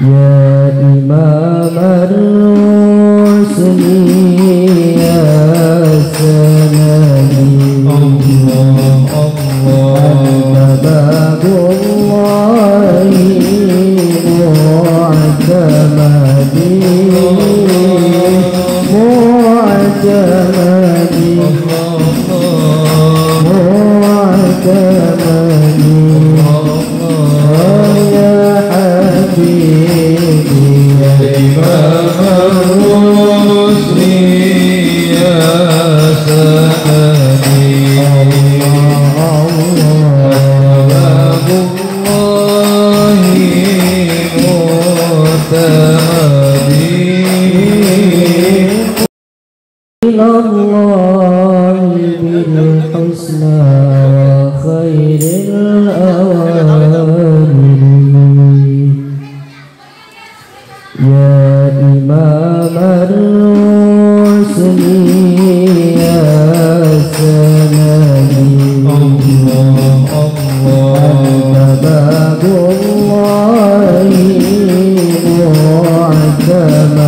يا إمام الرسل يا سندي الله أنت باب الله معتمدي الله بالحسنى وخير الأوامر يا إمام الرسل يا سندي الله أنت باب الله معتمدي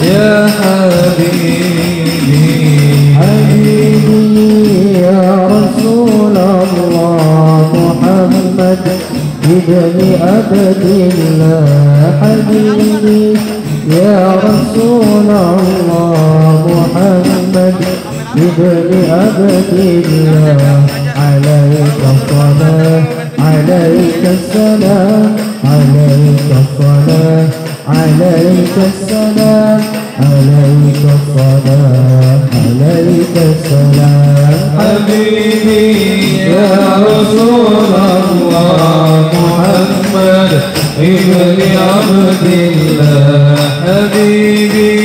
Ya حبيبي حبيبي يا رسول الله محمد ابن عبد الله حبيبي يا رسول الله محمد ابن عبد الله عليك الصلاة عليك السلام عليك الصلاة عليك السلام عليك الصلاة عليك السلام حبيبي يا رسول الله محمد ابن عبد الله حبيبي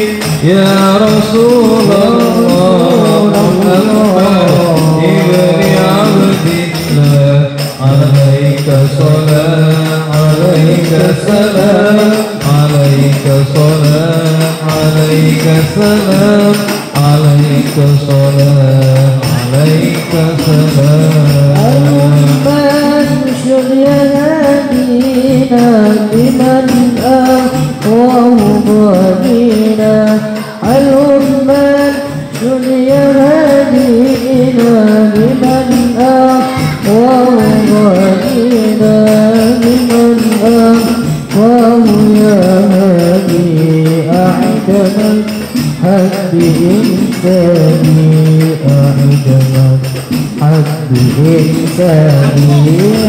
يا رسول الله محمد ابن عبد الله عليك صلاة عليك سلام عليك صلاة عليك سلام عليك صلاة عليك سلام انشر يا هادينا بمن أهواه ضنينا الأمة انشر يا هادينا بمن أهواه ضنينا بمن أهواه يا هادي أعدنا حد إنساني أعدنا حد إنساني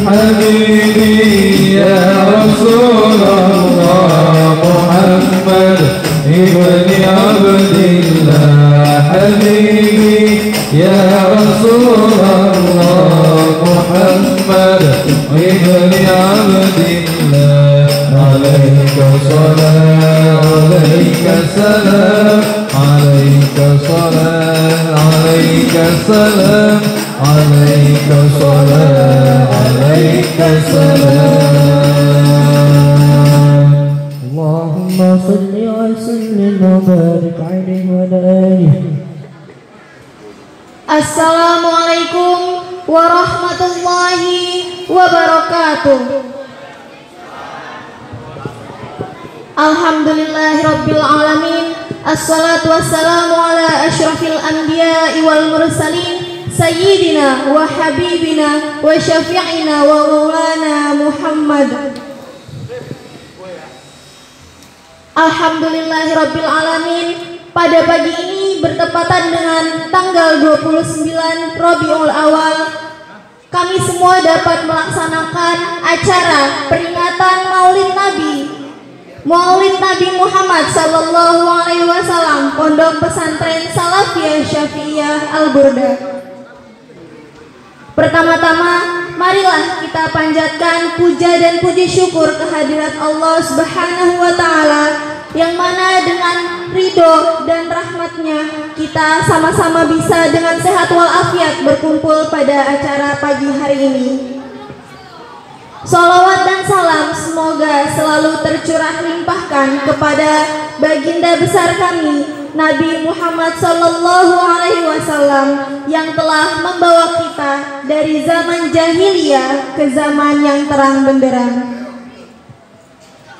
حبيبي يا رسول الله محمد ابن عبد الله حبيبي يا رسول الله محمد ابن عبد الله عليك صلاة عليك سلام عليك صلاة عليك سلام عليك صلاة عليك سلام اللهم صل وسلم وبارك عليه وعلى آله. Assalamualaikum warahmatullahi wabarakatuh. Alhamdulillahirabbil alamin. Assalatu wassalamu ala asyrafil anbiya'i wal mursalin sayyidina wa habibina wa syafi'ina wa maulana Muhammad. Alhamdulillahirabbil alamin. Pada pagi ini bertepatan dengan tanggal 29 Rabiul Awal, kami semua dapat melaksanakan acara peringatan Maulid Nabi Muhammad sallallahu alaihi wasallam Pondok Pesantren Salafiyah Syafi'iyah Al-Burda. Pertama-tama, marilah kita panjatkan puja dan puji syukur kehadirat Allah Subhanahu wa taala yang mana dengan ridho dan rahmatnya kita sama-sama bisa dengan sehat walafiat berkumpul pada acara pagi hari ini. Salawat dan salam semoga selalu tercurah limpahkan kepada baginda besar kami Nabi Muhammad sallallahu alaihi wasallam yang telah membawa kita dari zaman jahiliyah ke zaman yang terang benderang.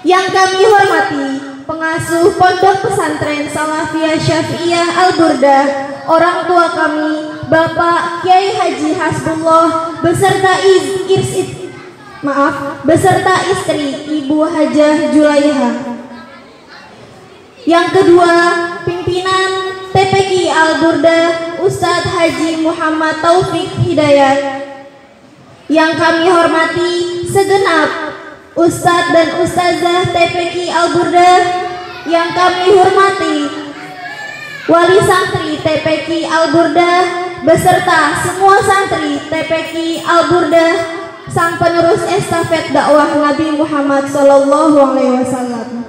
Yang kami hormati pengasuh Pondok Pesantren Salafiyah Syafi'iyah Al-Burda, orang tua kami Bapak Kiai Haji Hasbullah beserta istri Ibu Hajah Julaiha. Yang kedua, pimpinan TPQ Al-Burda Ustadz Haji Muhammad Taufik Hidayat. Yang kami hormati segenap Ustadz dan Ustazah TPQ Al-Burda. Yang kami hormati wali santri TPQ Al-Burda beserta semua santri TPQ Al-Burda, sang penerus estafet dakwah Nabi Muhammad sallallahu alaihi wasallam.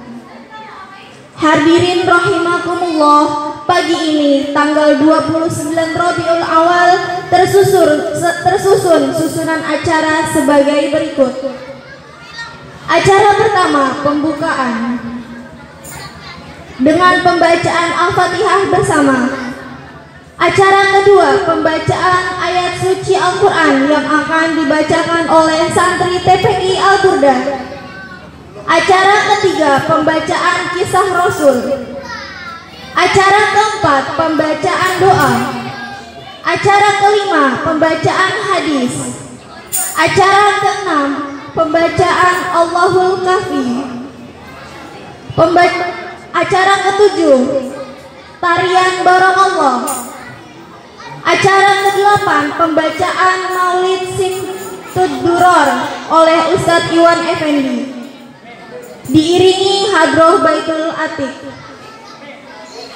Hadirin rahimakumullah, pagi ini tanggal 29 Rabiul Awal tersusun susunan acara sebagai berikut. Acara pertama, pembukaan dengan pembacaan Al-Fatihah bersama. Acara kedua, pembacaan ayat suci Al-Quran yang akan dibacakan oleh santri TPQ Al-Burda. Acara ketiga, pembacaan kisah Rasul. Acara keempat, pembacaan doa. Acara kelima, pembacaan hadis. Acara keenam, pembacaan Allahul Kahfi. Acara ketujuh, tarian Barakallah. Acara kedelapan, pembacaan Maulid Simtuduror oleh Ustadz Iwan Effendi, diiringi hadroh Baitul Atiq.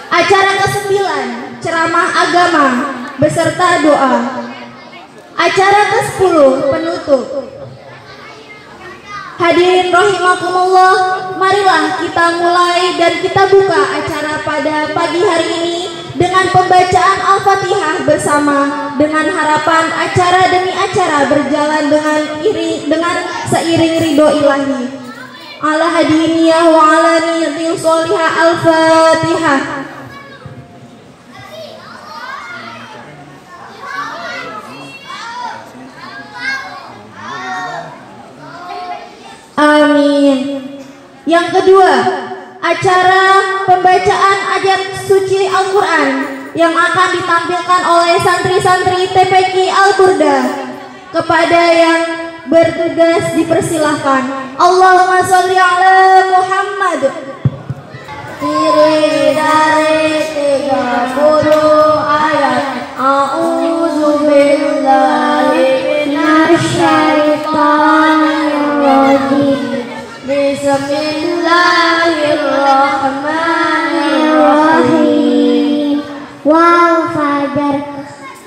Acara kesembilan, ceramah agama beserta doa. Acara ke-10, penutup. Hadirin rahimakumullah, marilah kita mulai dan kita buka acara pada pagi hari ini dengan pembacaan Al-Fatihah bersama, dengan harapan acara demi acara berjalan dengan seiring ridho ilahi. Ala hadiniyah wa ala niyatin sholihah. Al-Fatihah. Amin. Yang kedua, acara pembacaan ayat suci Al-Quran yang akan ditampilkan oleh santri-santri TPQ Al-Burda. Kepada yang bertugas dipersilahkan. Allahumma sholli ala Muhammad. Tiri dari 30 ayat. A'udzu billahi minasyaitonir rajim. Bismillahirrahmanirrahim. Wal fajar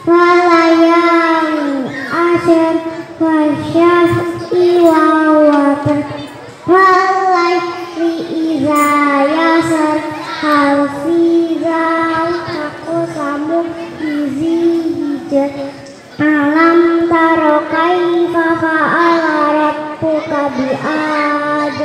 walayali asyr wasyaf'i wal watr walayli idza yasr hal fi zalika qasamu izi hijr alam taro kaifa fa'ala rabbuka bi'ad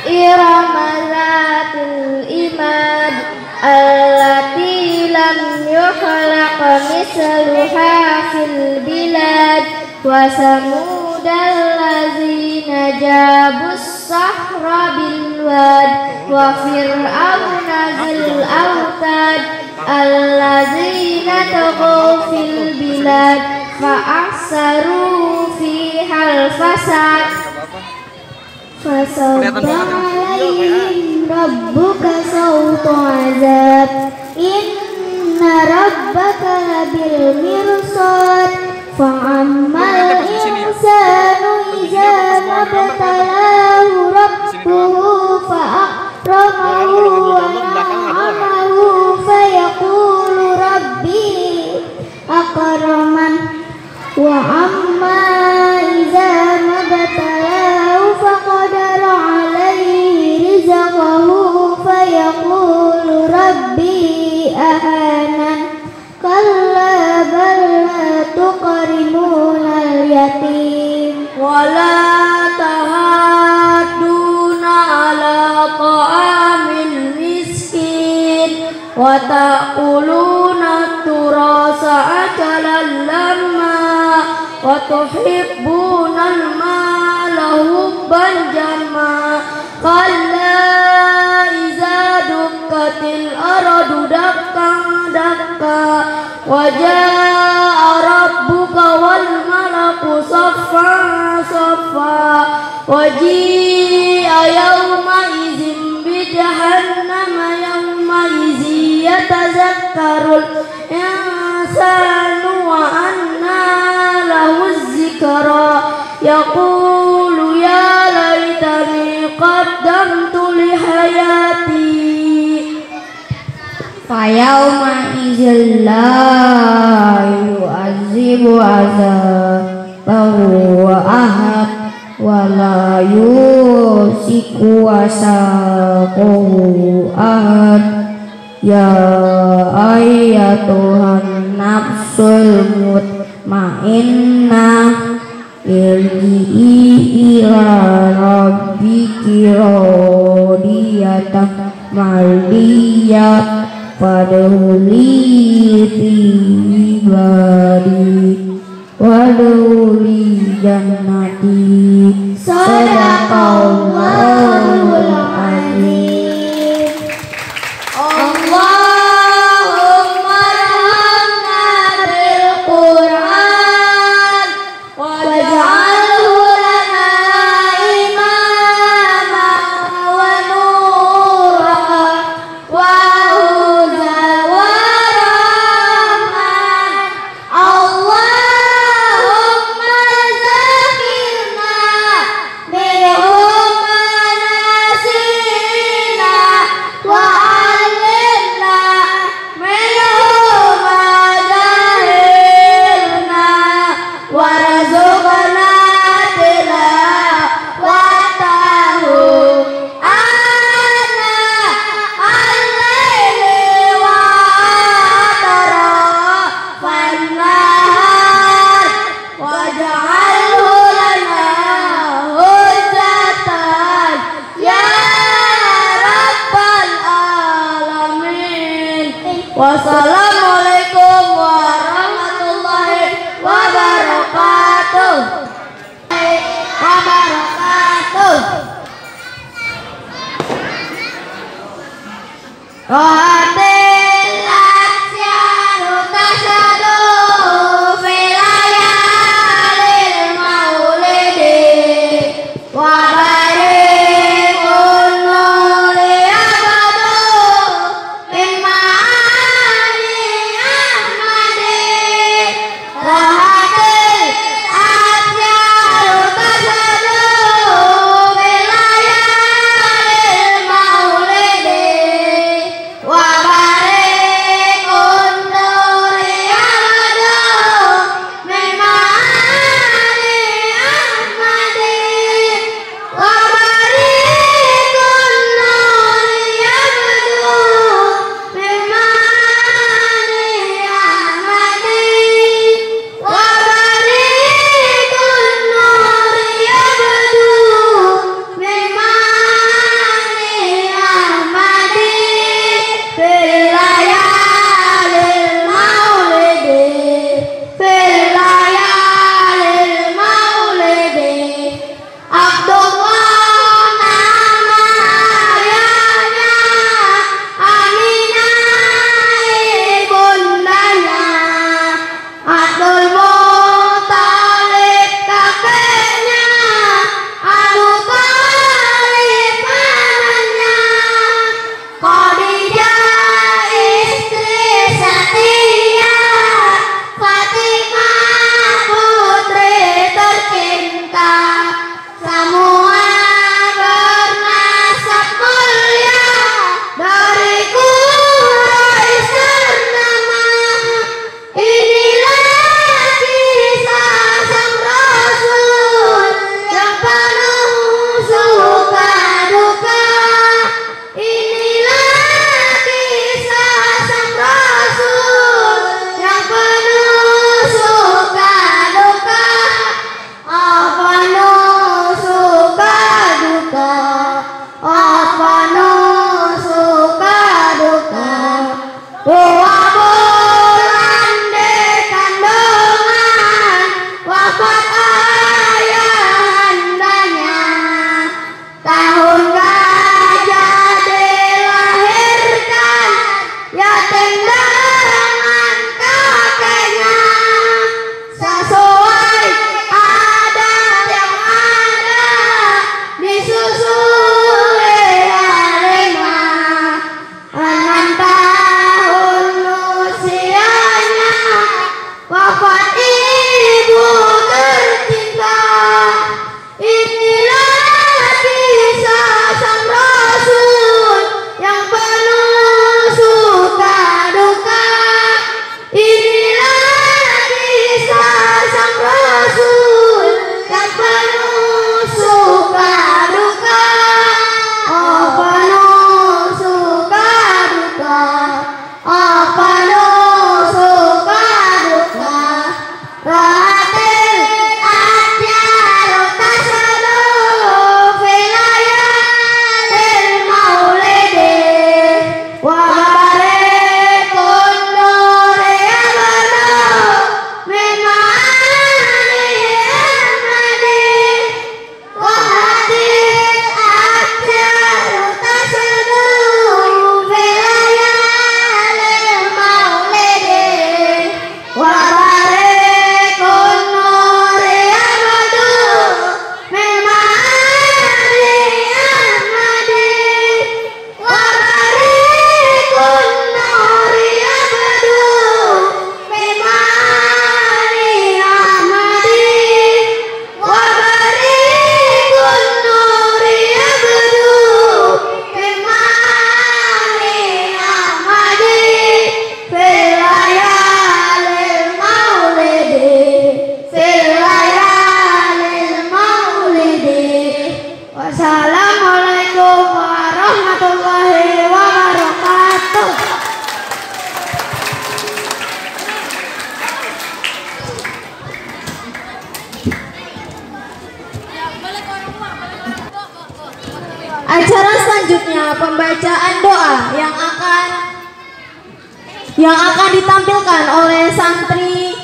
Irama zatil imad allati lam yukhlaq misluha fil bilad wa samud allazina jabus sahra bil wad wa fir'auna zil autad allazina taghaw fil bilad fa ahsaru fihal fasad fasawfa alaihim rabbuka sawta azab inna rabbaka labil mirsad fa'ammal insanu iza mabtalahu rabbuhu fa'akramahu wa na'amahu fayaqulu rabbi akraman wa amma iza mabtalahu faqadara alaihi rizqahu fayaqulu rabbi ahanan kalla bal la tuqrimuna al-yatim wa la tahadduna ala ta'amil miskin wa ta'kuluna turasa akalan lamma wa tuhibbuna al-mala hubban jamma kalla iza dukkatil aradu dakkan dakka wa jaa rabbuka wal malaku saffan saffa wa ji'a yawma izin bi jahannama yawma izi yatazakkarul insanu wa anna lahu zikra yaqulu ya laitani qaddamtu li hayati fayawma izin la yu'azibu azabahu wa ahad wa la yusiku wasaqahu ahad ya ayyatuhan nafsul mutmainnah irji'i ila rabbiki radiyatan mardiyah fadkhuli fi ibadi wadkhuli jannati sadaqallahul azim. Allahumma arhamna bil Qur'an waj'alhu lana imaman wa nuran wa hudan wa rahman. Allahumma zakkirna minhu ma nasina wa 'allimna minhu ma jahilna warzuqna tilawatahu ana al-laili wa atrafan nahar waj'alhu lana hujjatan ya rabbal alamin. Wassalamualaikum warahmatullahi wabarakatuh. Rohatilat syaru tasyadu filayalil maulidi wa barikun nuri abadu imani ahmadi. Rohatilat syaru tasyadu filayalil maulidi wa yang akan ditampilkan oleh santri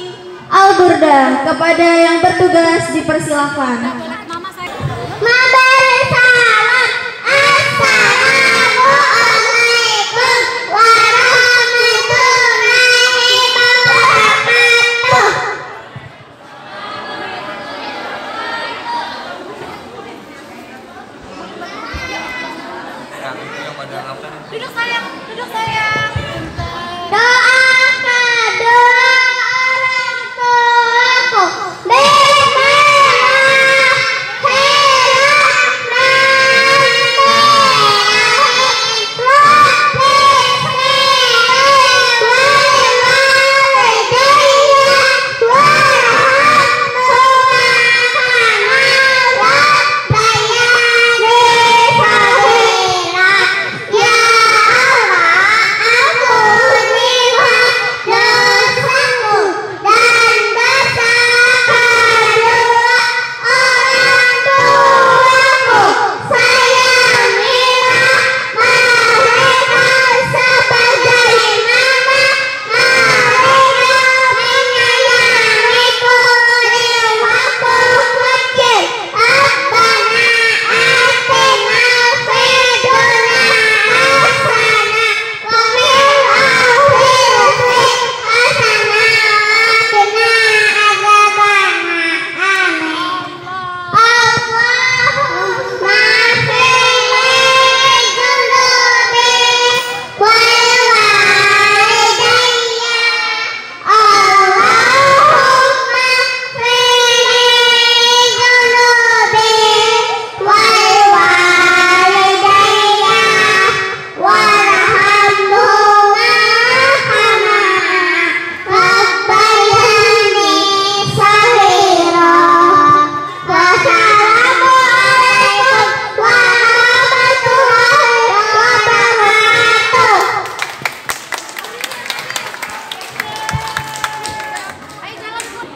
Al-Burda. Kepada yang bertugas dipersilakan. Memberi salam. Assalamualaikum warahmatullahi wabarakatuh. Duduk sayang, duduk sayang. Doa kedua orang tuaku.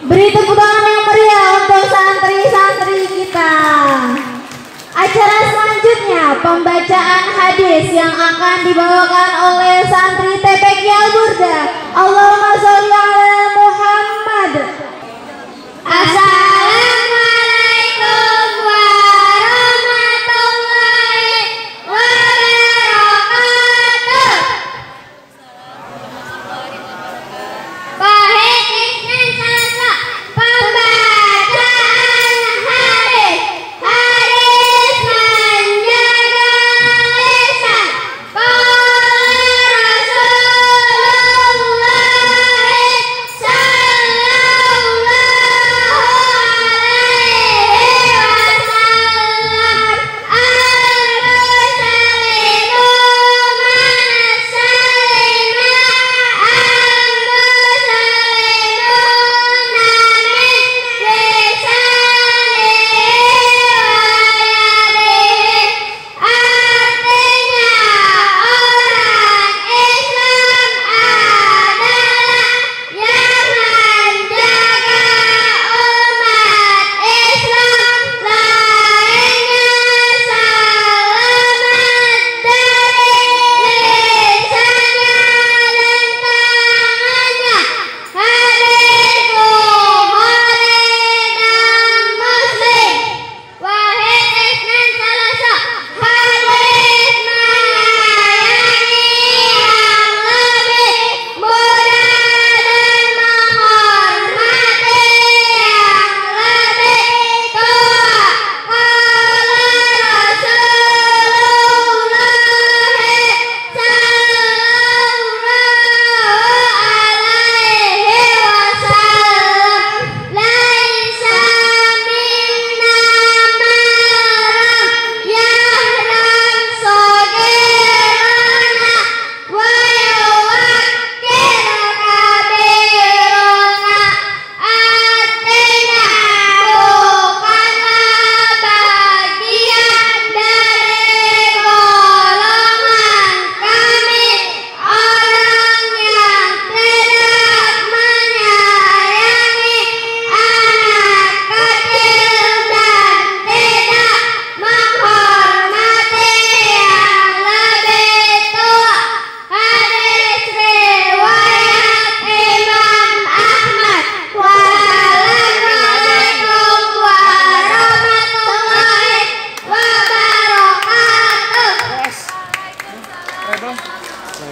Beri tepuk tangan yang meriah untuk santri-santri kita. Acara selanjutnya pembacaan hadis yang akan dibawakan oleh santri TPQ Al-Burda. Allahumma sholli ala Muhammad. Assalamualaikum warahmatullahi wabarakatuh. Pahit Isnan Salsa. Pembacaan hadis. Hadis menjaga lisan. Qala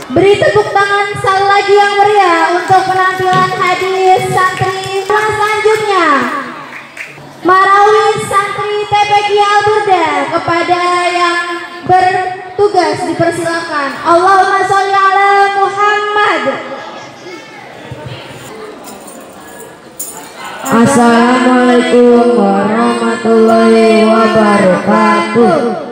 Beri tepuk tangan sekali lagi yang meriah untuk penampilan hadis santri selanjutnya. Marawis santri TPQ Al-Burda, kepada yang bertugas dipersilakan. Allahumma sholli ala Muhammad. Assalamualaikum warahmatullahi wabarakatuh.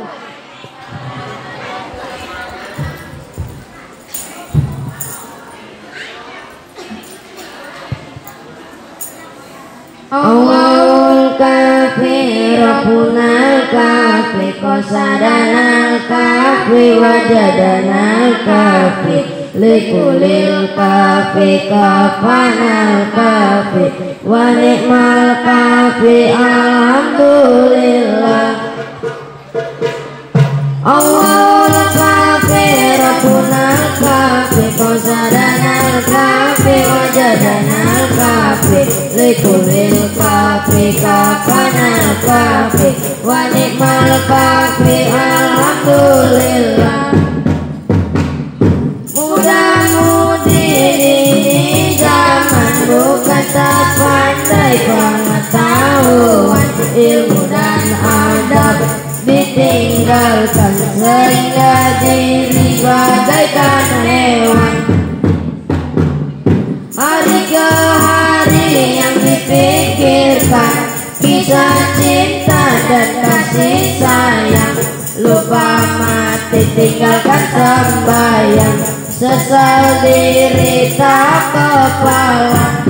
Allahul kafi Rabbunal kafi qasadanal kafi wajadanal kafi likulil kafi kafanal kafi wa ni'mal kafi alhamdulillah. Allahul kafi Rabbunal kafi qasadanal kafi wajadanal kafi likulil kafi kafanal kafi wa ni'mal kafi alhamdulillah. Mudah-mudi ini zaman bukan tak pandai pengetahuan, ilmu dan adab ditinggalkan sehingga diri bagaikan hewan. Hari ke hari yang dipikirkan kisah cinta dan kasih sayang, lupa mati tinggalkan sembahyang, sesal diri tak kepala.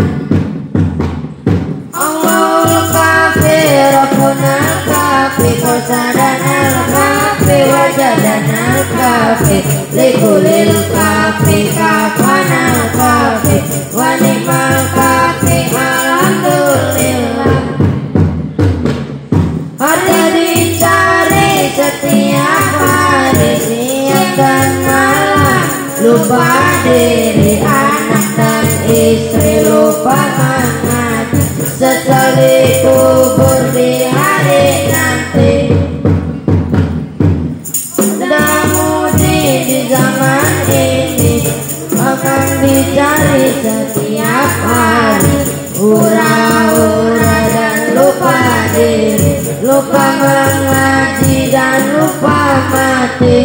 Allahul kafi Rabbunal kafi qasadanal kafi wajadanal kafi likulil kafi kafanal kafi wa ni'mal kafi alhamdulillah. Harta dicari setiap hari, siang dan malam, lupa diri anak dan istri, lupa mengaji, sesal dikubur di hari nanti. Mudah-mudi di zaman ini akan dicari setiap hari, hura-hura dan lupa diri, lupa mengaji dan lupa mati.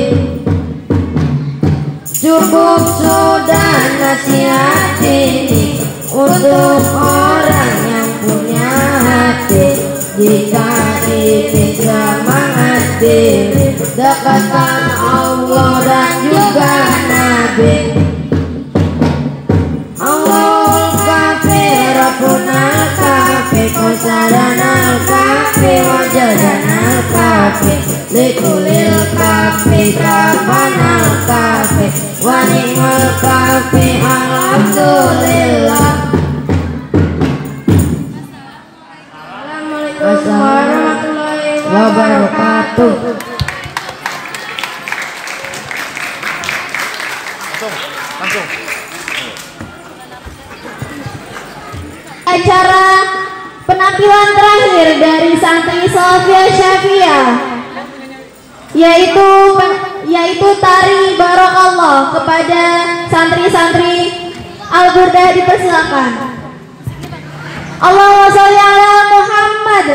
Cukup sudah nasihat ini untuk orang yang punya hati. Jika ini semangat diri, dekatkan Allah dan juga Nabi. Allahul kafi Rabbunal kafi qasadanal kafi wajadanal kafi likulil kafi kafanal kafi wa ni'mal kafi alhamdulillah. Assalamualaikum warahmatullahi wabarakatuh. Langsung. Acara penampilan terakhir dari santri Salafiyah Syafiyah yaitu tari Barakallah, kepada santri-santri Al-Burda dipersilakan. Allahumma sholli ala Muhammad.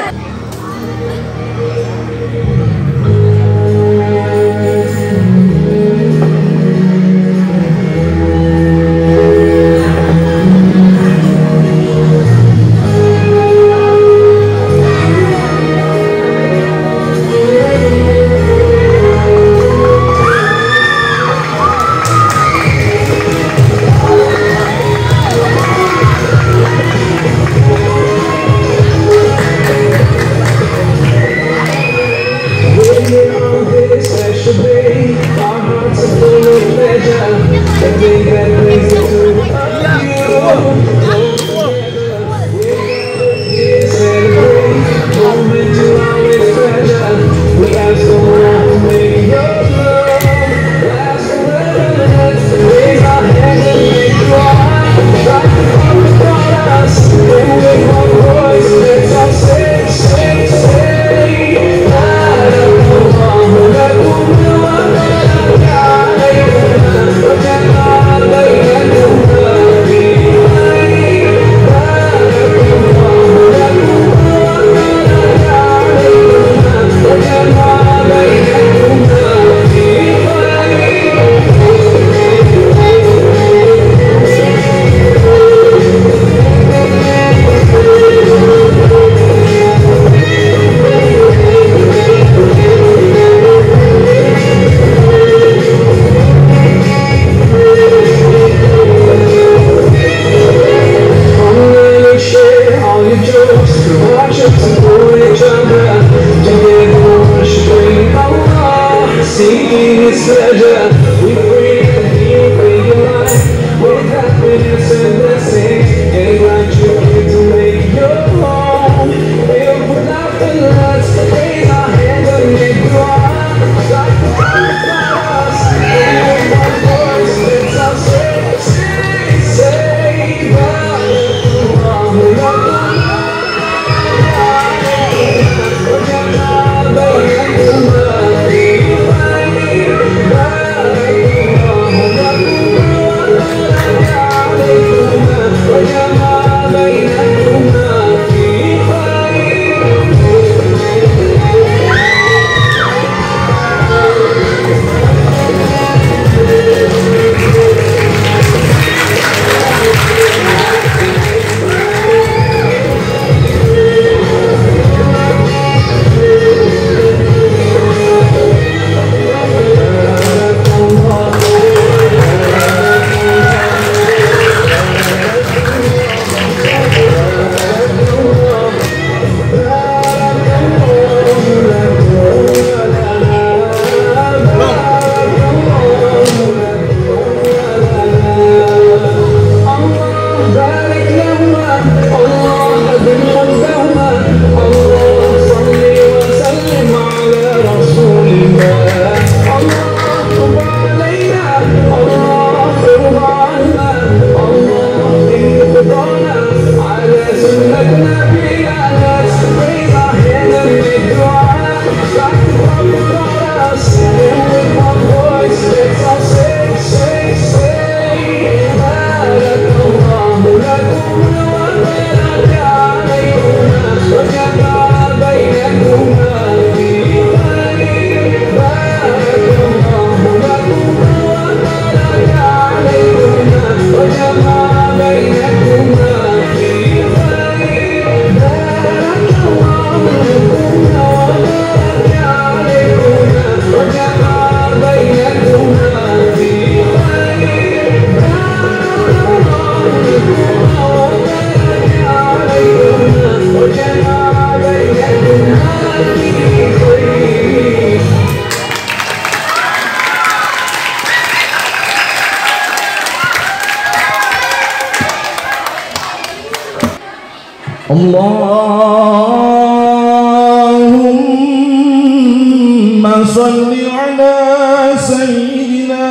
Allahumma salli ala sayyidina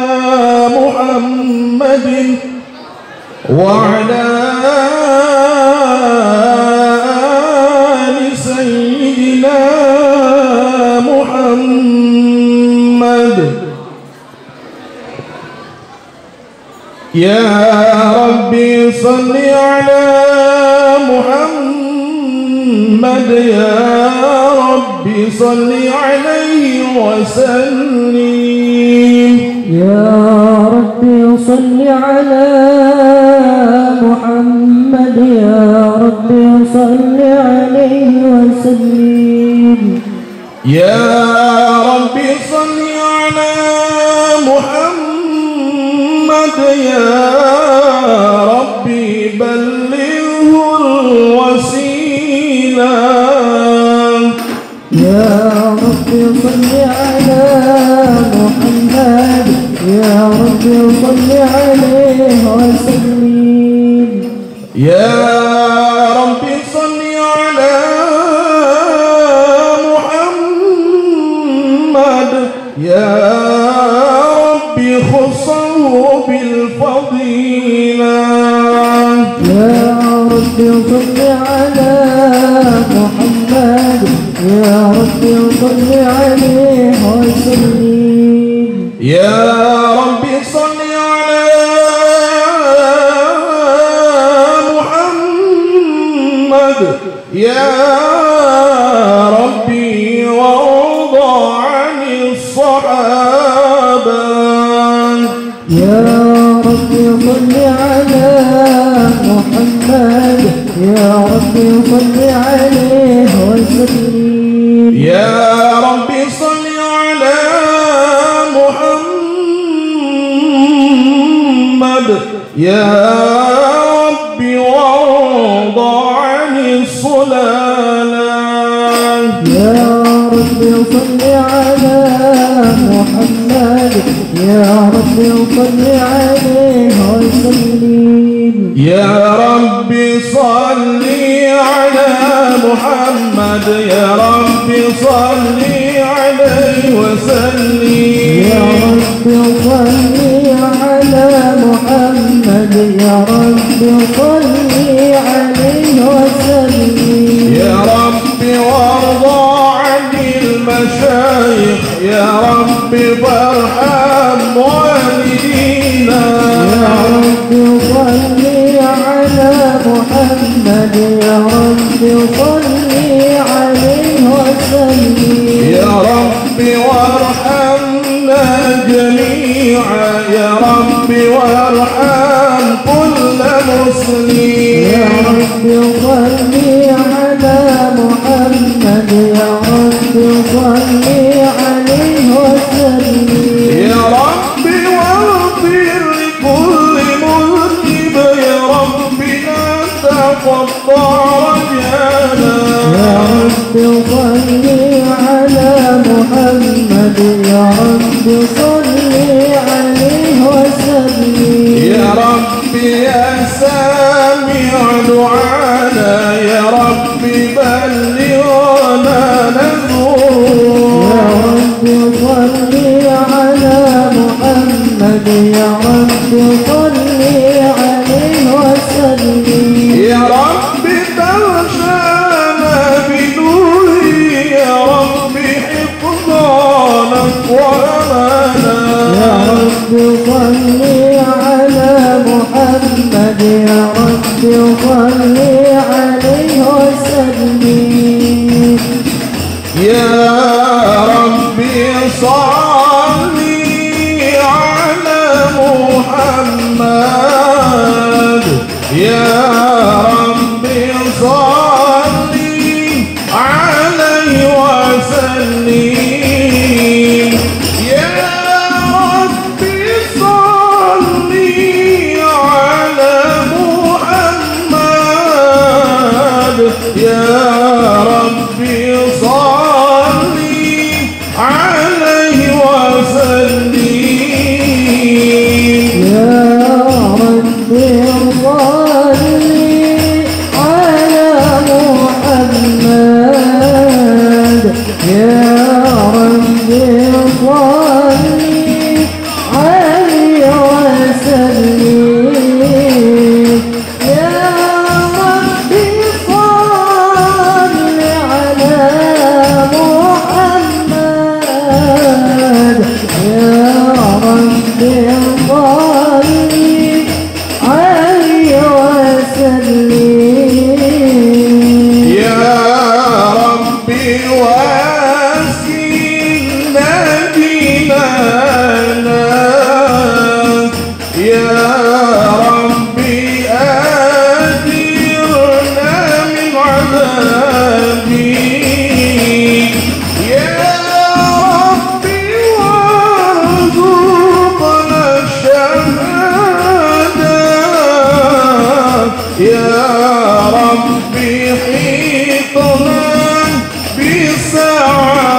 Muhammadin wa ala ali sayyidina Muhammad. Ya Rabbi salli ala Muhammad, ya Rabbi salli alaihi wa sallim. Ya Rabbi salli ala Muhammad, ya Rabbi salli alaihi wa sallim. Ya Rabbi salli ala Muhammad, ya Rabbi ballighhu al-wasilah. Ya Rabbi salli ala Muhammad, ya Rabbi salli alaihi wa sallim. Ya Rabbi salli ala Muhammad, ya Rabbi khussahu bil fadilah. Ya Rabbi salli ala Muhammad, ya Rabbi salli alaihi wa sallim. Ya Rabbi salli ala Muhammad, ya Rabbi warda 'anil sahabah. Ya Rabbi salli ala Muhammad, ya Rabbi salli alaihi wa sallim. Ya Rabbi salli ala Muhammad, ya Rabbi warda 'anil sulalah. Ya Rabbi salli ala Muhammad, ya Rabbi salli alaihi wa sallim. Ya Rabbi salli ala Muhammad, ya Rabbi salli alaihi wa sallim. Ya Rabbi salli ala Muhammad, ya Rabbi salli alaihi wa sallim. Ya Rabbi warda 'anil mashayikh, ya Rabbi farham walidina. Ya Rabbi salli ala Muhammad, ya Rabbi salli alaihi wa sallim. Ya Rabbi warhamna jami'a, ya Rabbi warham kulla muslim. Ya Rabbi salli ala Muhammad, ya Rabbi salli alaihi wa sallim. Ya Rabbi waghfir likulli mudhnib, ya Rabbi la taqatta rajana. Ya Rabbi salli ala Muhammad, ya Rabbi salli alaihi wa sallim. Ya Rabbi ya sami' du'ana, ya Rabbi ballighna nadhur. Ya Rabbi salli ala Muhammad, ya Rabbi salli alaihi wa sallim. Ya Rabbi taghshana binuri, ya Rabbi hifdhanak wa amana. Ya Rabbi salli ala Muhammad, ya Rabbi ربي صل عليه وسلم يا ربي صل على محمد يا ربي صل عليه وسلم يا ربي صل على محمد يا ربي صل عليه وسلم يا ربي صل على محمد يا ربي صل عليه وسلم يا ربي صل على محمد يا ربي صل عليه وسلم يا ربي واسكننا جنانا يا ربي أجرنا من عذابي يا ربي وارزقنا الشهادة يا ربي حيطنا بسعادة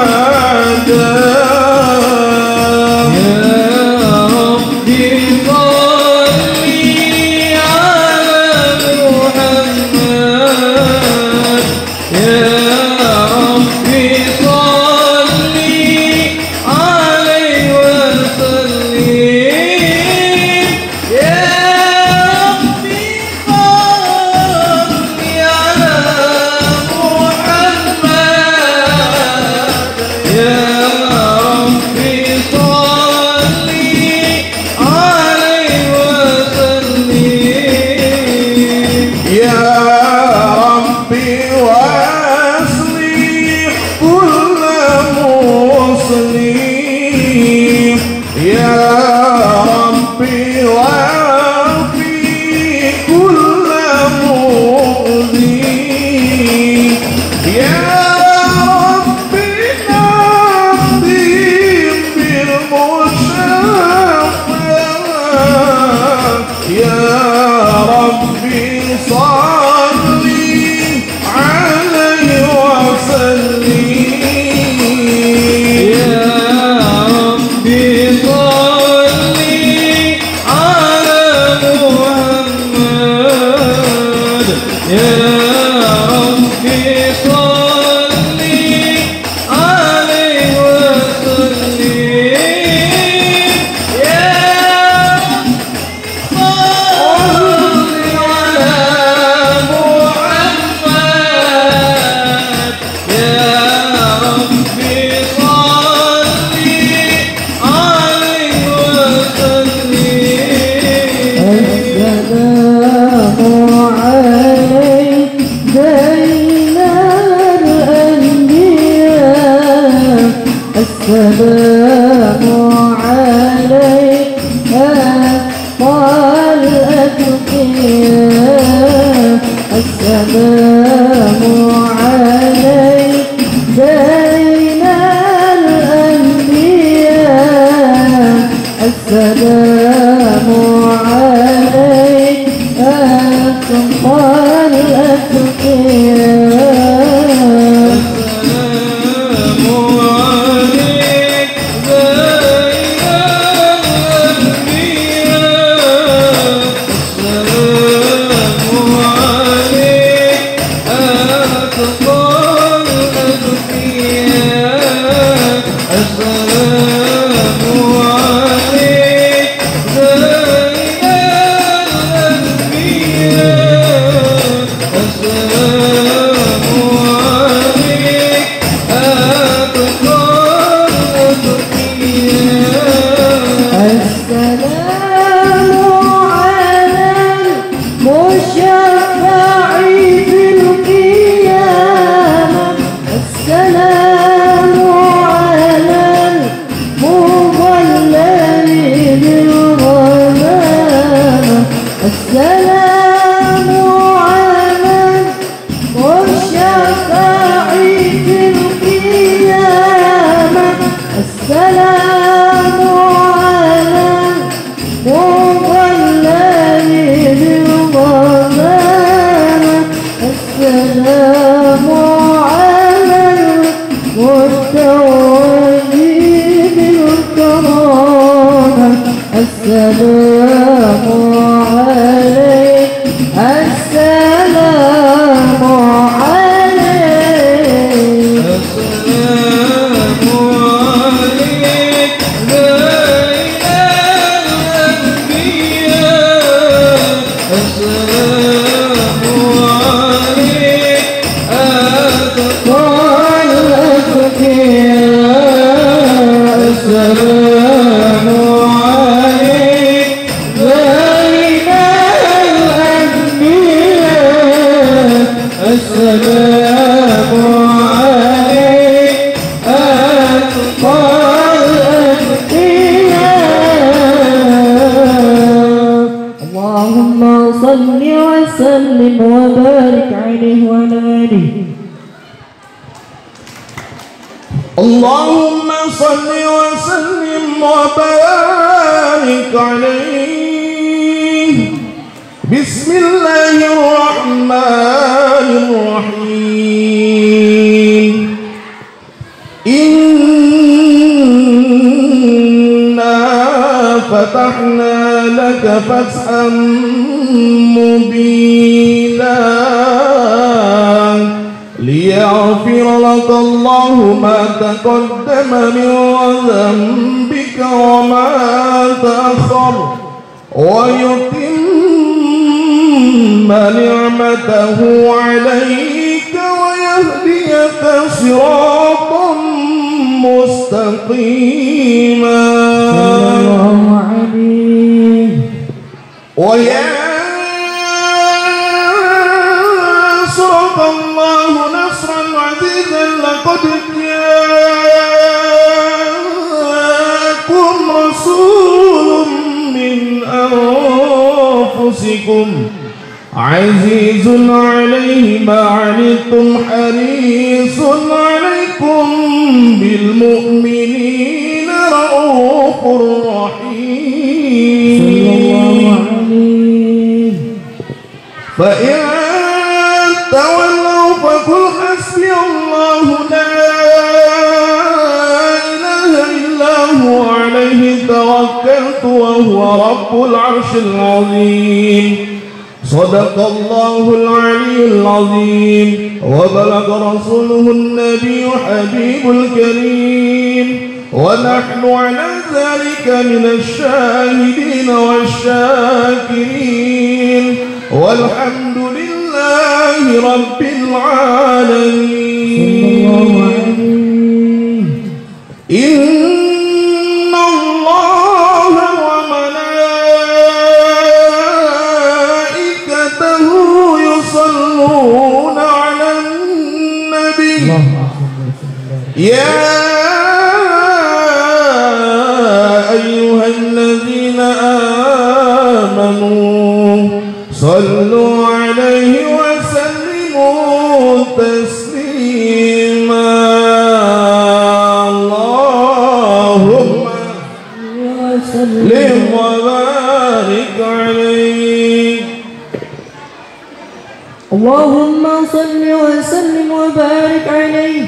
السلام عليك أفضل الأتقياء السلام عليك زين الأنبياء السلام عليك أفضل الأتقياء السلام عليك السلام على والشفاع في القيامة السلام على مضلل بالغمامة السلام على المتولي بالكرامة السلام عليك السلام عليك السلام عليك زين الأنبياء السلام عليك أتقى الأتقياء السلام عليك زين الأنبياء السلام عليك أتقى الأتقياء اللهم صل وسلم وبارك عليه وعلى آله اللهم صل وسلم وبارك عليه بسم الله الرحمن الرحيم إنا فتحنا لك فتحا مبينا ليغفر لك الله ما تقدم من ذنبك وما تأخر ويتم نعمته عليك ويهديك صراطا مستقيما وينصرك الله نصرا عزيزا لقد جاءكم رسول من أنفسكم عزيز عليه ما عنتم حريص عليكم بالمؤمنين رؤوف رحيم فإن تولوا فقل حسبي الله لا إله إلا هو عليه توكلت وهو رب العرش العظيم صدق الله العلي العظيم وبلغ رسوله النبي حبيب الكريم ونحن على ذلك من الشاهدين والشاكرين والحمد لله رب العالمين إن الله وملائكته يصلون على النبي يا أيها الذين آمنوا صلوا عليه وسلموا تسليما اللهم سلم وبارك عليه اللهم صل وسلم وبارك عليه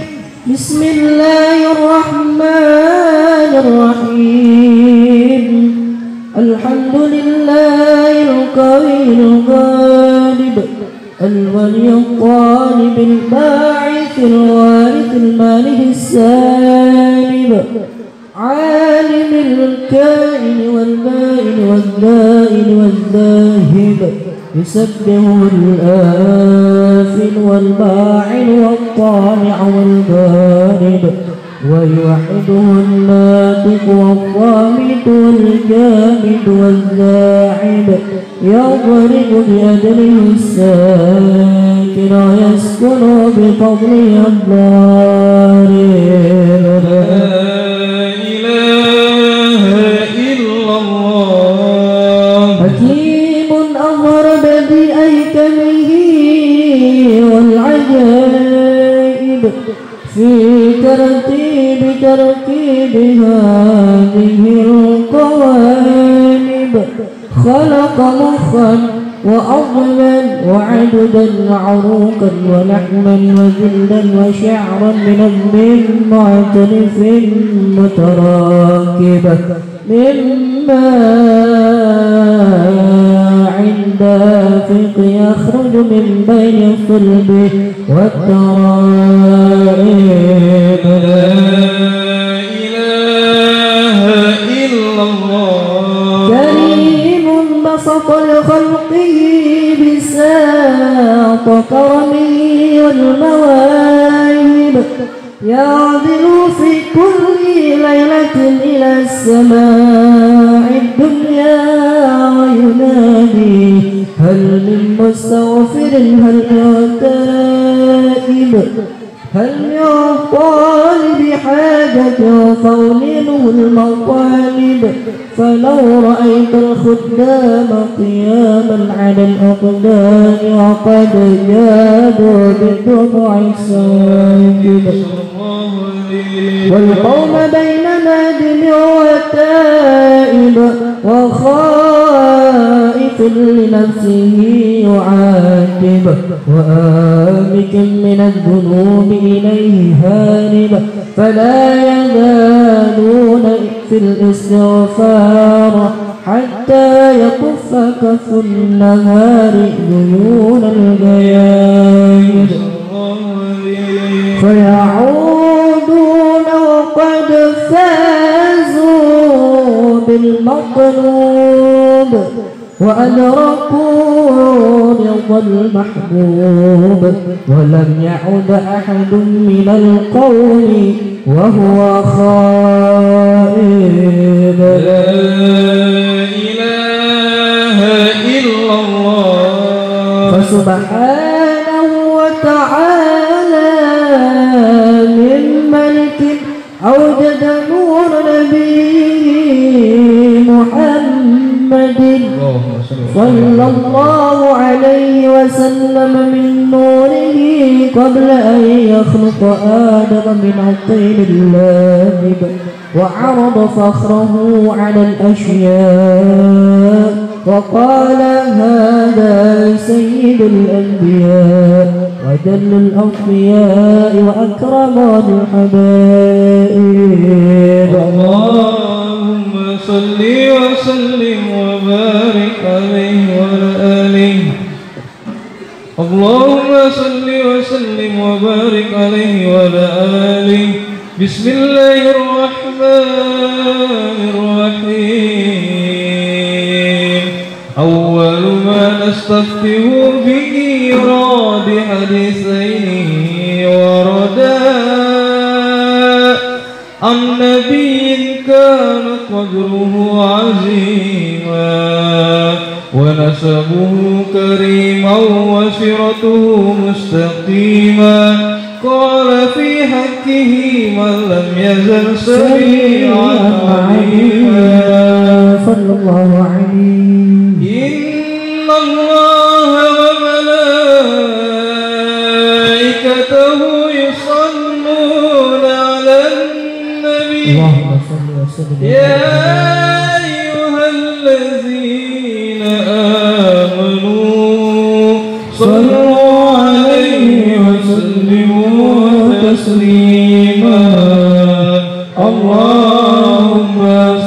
بسم الله الرحمن الرحيم الحمد لله القوي الغالب الولي الطالب الباعث الوارث المالك السالب عالم الكائن والبائن والدائن والذاهب يسبح الآفل والباعن والطالع والغالب ويوحده الناطق والصامت والجامد والزاعب يضرب بيده الساكن ويسكن بفضله الضارب لا إله إلا الله حكيم أظهر في ترتيب هذه القوالب خلق مخا وعظما وعددا وعروقا ولحما وجلدا وشعرا بنظم معترف متراكبة مما عند فيق يخرج من بين الصلب والترائب. لا إله إلا الله كريم بسط لخلقه بساط كرمه والمواهب يعدل في كل ليلة إلى السماء الدنيا وينادي هل من مستغفر هل من تائب هل من طالب حاجة فأولينه المطالب. فلو رأيت الخدام قياما على الأقدام وقد جادوا بالدموع الساكب والقوم بين نادم وتائب وخائف لنفسه يعاتب وآمك من الذنوب إليه هارب فلا يزالون في الاستغفار حتى يكف كف النهار عيون الغيايب فيعودون وقد فازوا بالمطلوب وأدركوا رضا المحبوب ولم يعد أحد من القوم وهو خائب. لا إله إلا الله. فسبحانه وتعالى من ملك أوجد نور نبيه محمد صلى الله عليه وسلم من نوره قبل أن يخلق آدم من الطين اللابب وعرض فخره على الأشياء وقال هذا سيد الأنبياء وجل الأوفياء وأكرم الحبائب. اللهم صل وسلم وبارك عليه وعلى آله. اللهم صل وسلم وبارك عليه وعلى آله. بسم الله الرحمن الرحيم. أول ما نستفتح به إيراد حديثين وردا عن نبي كان قدره عظيما ونسبه كريما وسيرته مستقيما قال في حقه من لم يزل سريعا عليما صلى الله عليه. إن الله وملائكته يصلون على النبي اللهم صل وسلم يا أيها الذين آمنوا صلوا عليه وسلموا تسليما. اللهم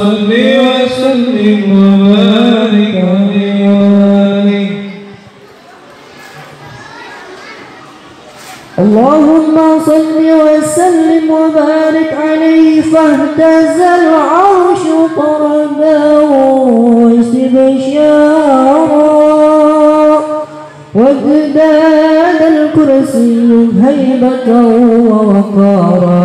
صل وسلم وبارك عليه. اللهم صل وسلم وبارك عليه فاهتز العرش طربا واستبشارا وازداد الكرسي هيبة ووقارا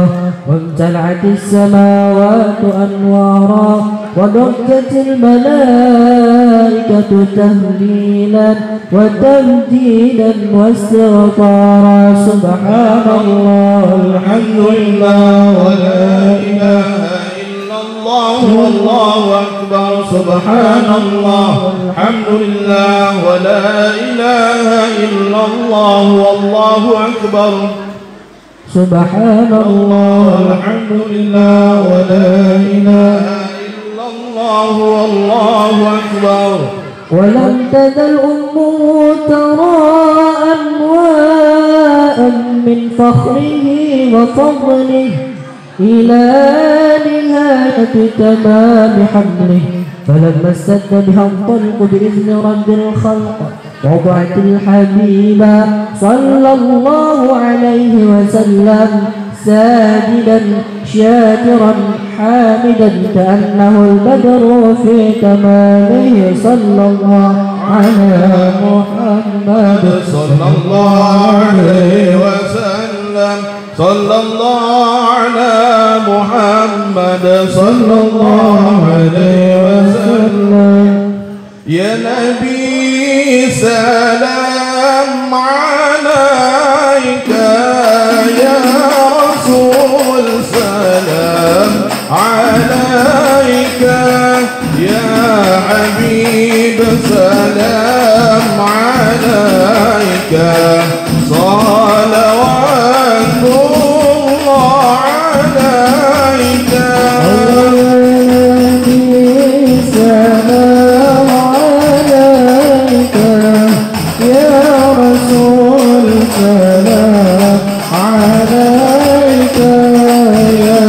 وامتلعت السماوات أنوارا ودكت الملائكة تهليلا وتمجيدا واستغفارا. سبحان الله الحمد لله ولا إله إلا الله والله أكبر. سبحان الله الحمد لله ولا إله إلا الله والله أكبر. سبحان الله الحمد لله ولا إله إلا الله والله أكبر. ولم تزل أمه ترى أنواء من فخره وفضله إلى نهاية تمام حمله، فلما استد بها انطلق بإذن رب الخلق وضعت الحبيب صلى الله عليه وسلم ساجدا شاكرا حامدا كأنه البدر في تمامه، صلى الله على محمد صلى الله عليه وسلم. صلى الله على محمد صلى الله عليه وسلم. يا نبي سلام عليك، يا رسول سلام عليك، يا حبيب سلام عليك، صلوات الله عليك. سلام عليك يا رسول سلام عليك، يا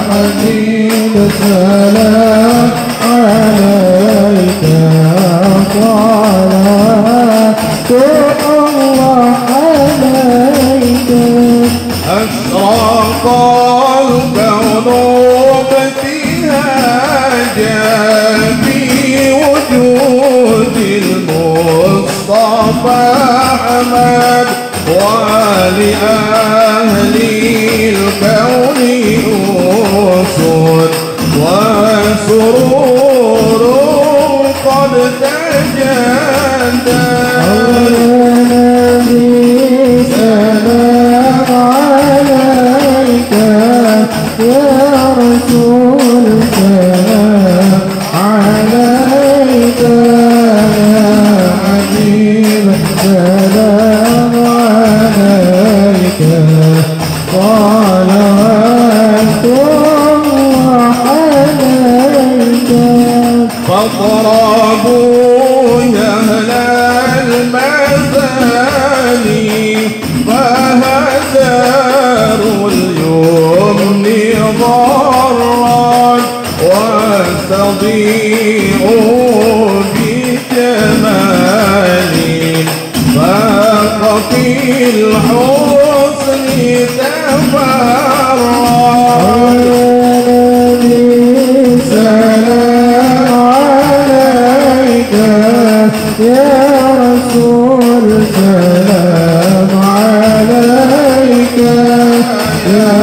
حبيب سلام عليك، صلوات الله عليك. أشرق الكون ابتهاجا بوجود المصطفى أحمد، ولأهل الكون أسود وسرور قد تجدد. سلام عليك يا رسول سلام عليك، يا حبيب سلام عليك، صلوات الله عليك. فاضربوا يا أهل المثاني، فهزروا اليمن ضرا، واستضيئوا بجمال فاق في الحسن تفرع. سلام عليك يا رسول سلام عليك، يا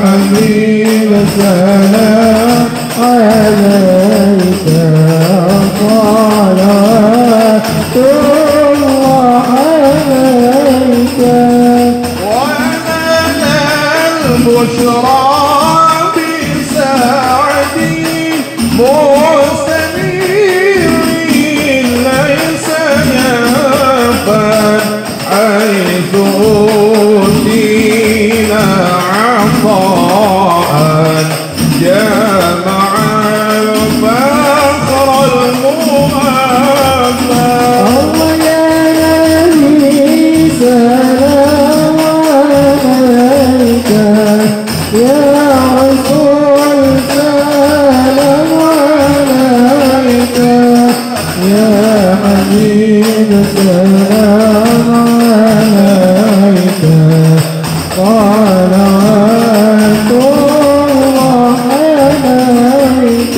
حبيب سلام عليك، صلوات الله عليك. ولنا البشرى بسعد مستنير ليس ينفد، حيث أوتينا عطاء جامع الفخر المهمل. الله يا نبي سلام عليك، يا رسول سلام عليك، يا حبيب سلام عليك، صلوات الله عليك.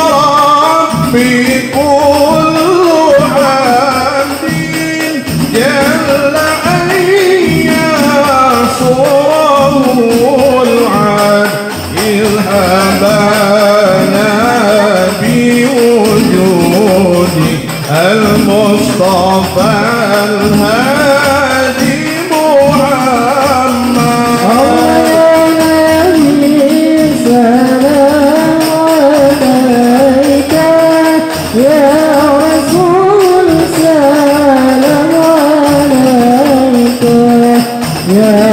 فلربي كل حمد جل أن يصره العاد، إذ هبانا بوجود المصطفى الهادي محمد. سلام عليك يا رسول سلام عليك، يا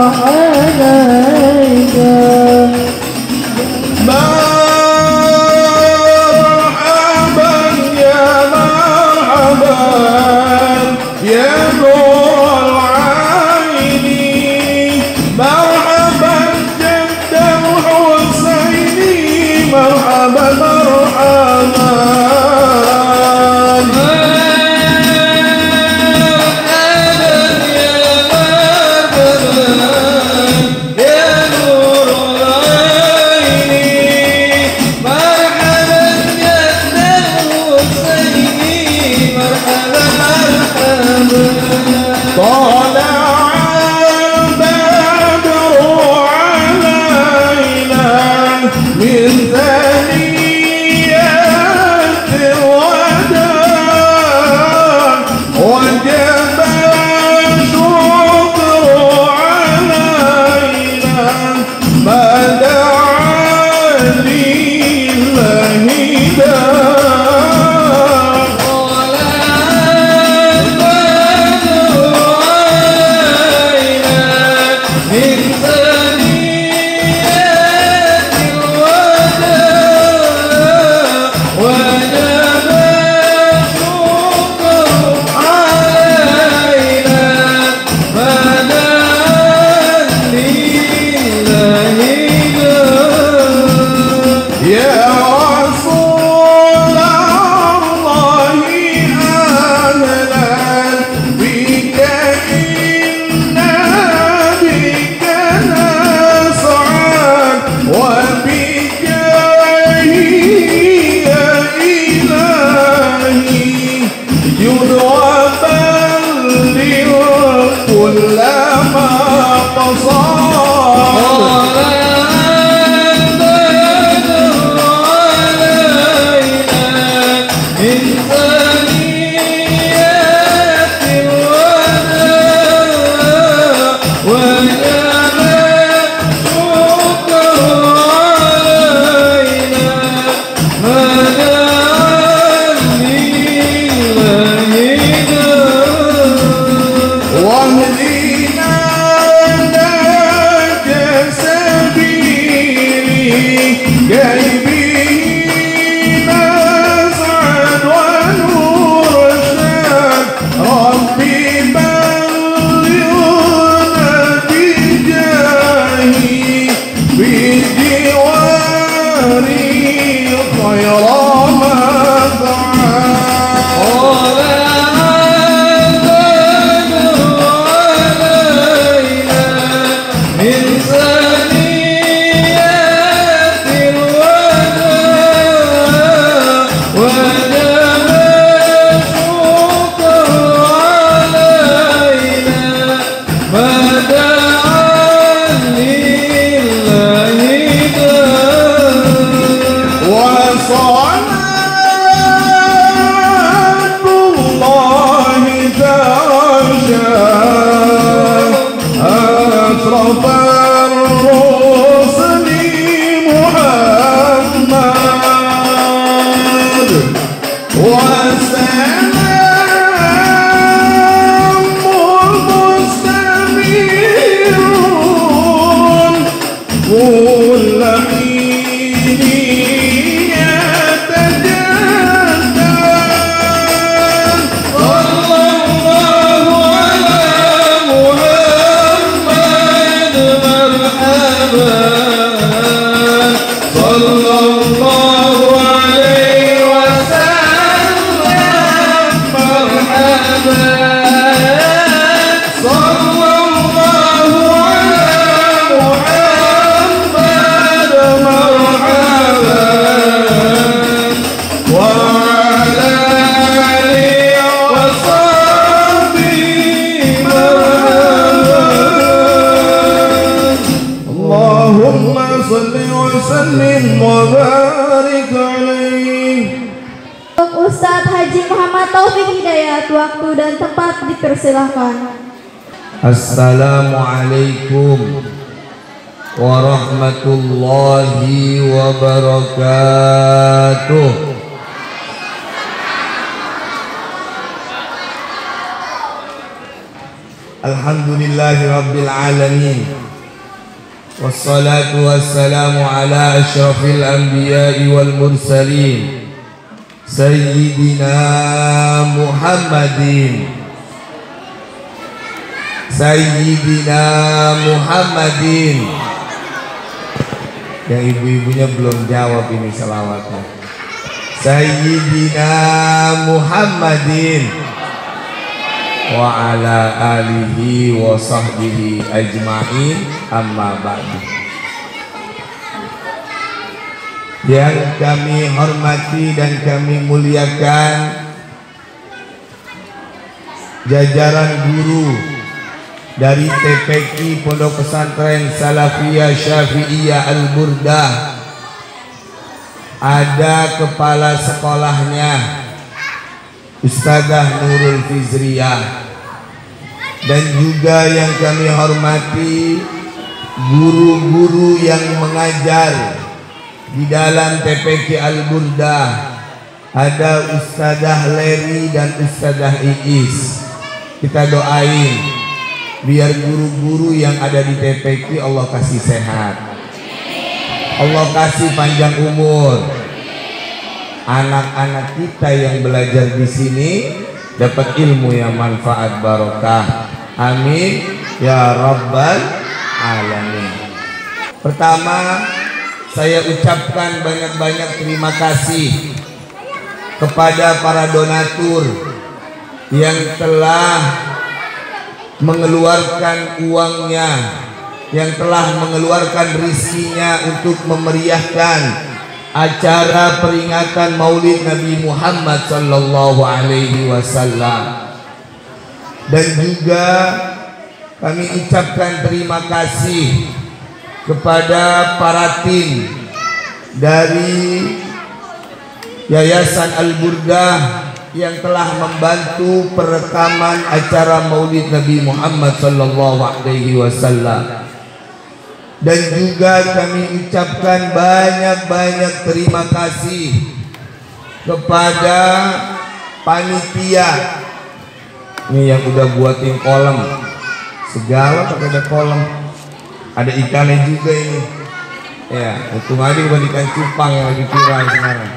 عليك مرحبا يا مرحبا يا نور العين مرحبا جد الحسين مرحبا مرحبا Ustadz Haji Muhammad Taufik Hidayat, waktu dan tempat dipersilahkan. Assalamualaikum warahmatullahi wabarakatuh. Alhamdulillahi Rabbil Alamin. Wassalatu wassalamu ala ashrafil anbiya'i wal mursalin Sayyidina Muhammadin Yang ibu-ibunya belum jawab ini selawatnya. Sayyidina Muhammadin wa ala alihi wa sahbihi ajma'in, amma ba'du. Yang kami hormati dan kami muliakan jajaran guru dari TPQ Pondok Pesantren Salafiyah Syafi'iyah Al-Burdah, ada kepala sekolahnya Ustazah Nurul Fizriyah, dan juga yang kami hormati guru-guru yang mengajar di dalam TPQ Al-Burdah, ada Ustazah Leri dan Ustazah Iis. Kita doain biar guru-guru yang ada di TPQ Allah kasih sehat, Allah kasih panjang umur. Anak-anak kita yang belajar di sini dapat ilmu yang manfaat barokah. Amin ya rabbal alamin. Pertama, saya ucapkan banyak-banyak terima kasih kepada para donatur yang telah mengeluarkan uangnya, yang telah mengeluarkan rizkinya untuk memeriahkan acara peringatan Maulid Nabi Muhammad sallallahu alaihi wasallam. Dan juga kami ucapkan terima kasih kepada para tim dari Yayasan Al-Burdah yang telah membantu perekaman acara Maulid Nabi Muhammad sallallahu alaihi wasallam. Dan juga kami ucapkan banyak-banyak terima kasih kepada panitia ini yang udah buatin kolam segala, pakai ada kolam, ada ikannya juga ini ya. Untung aja bukan ikan cupang yang lagi viral sekarang.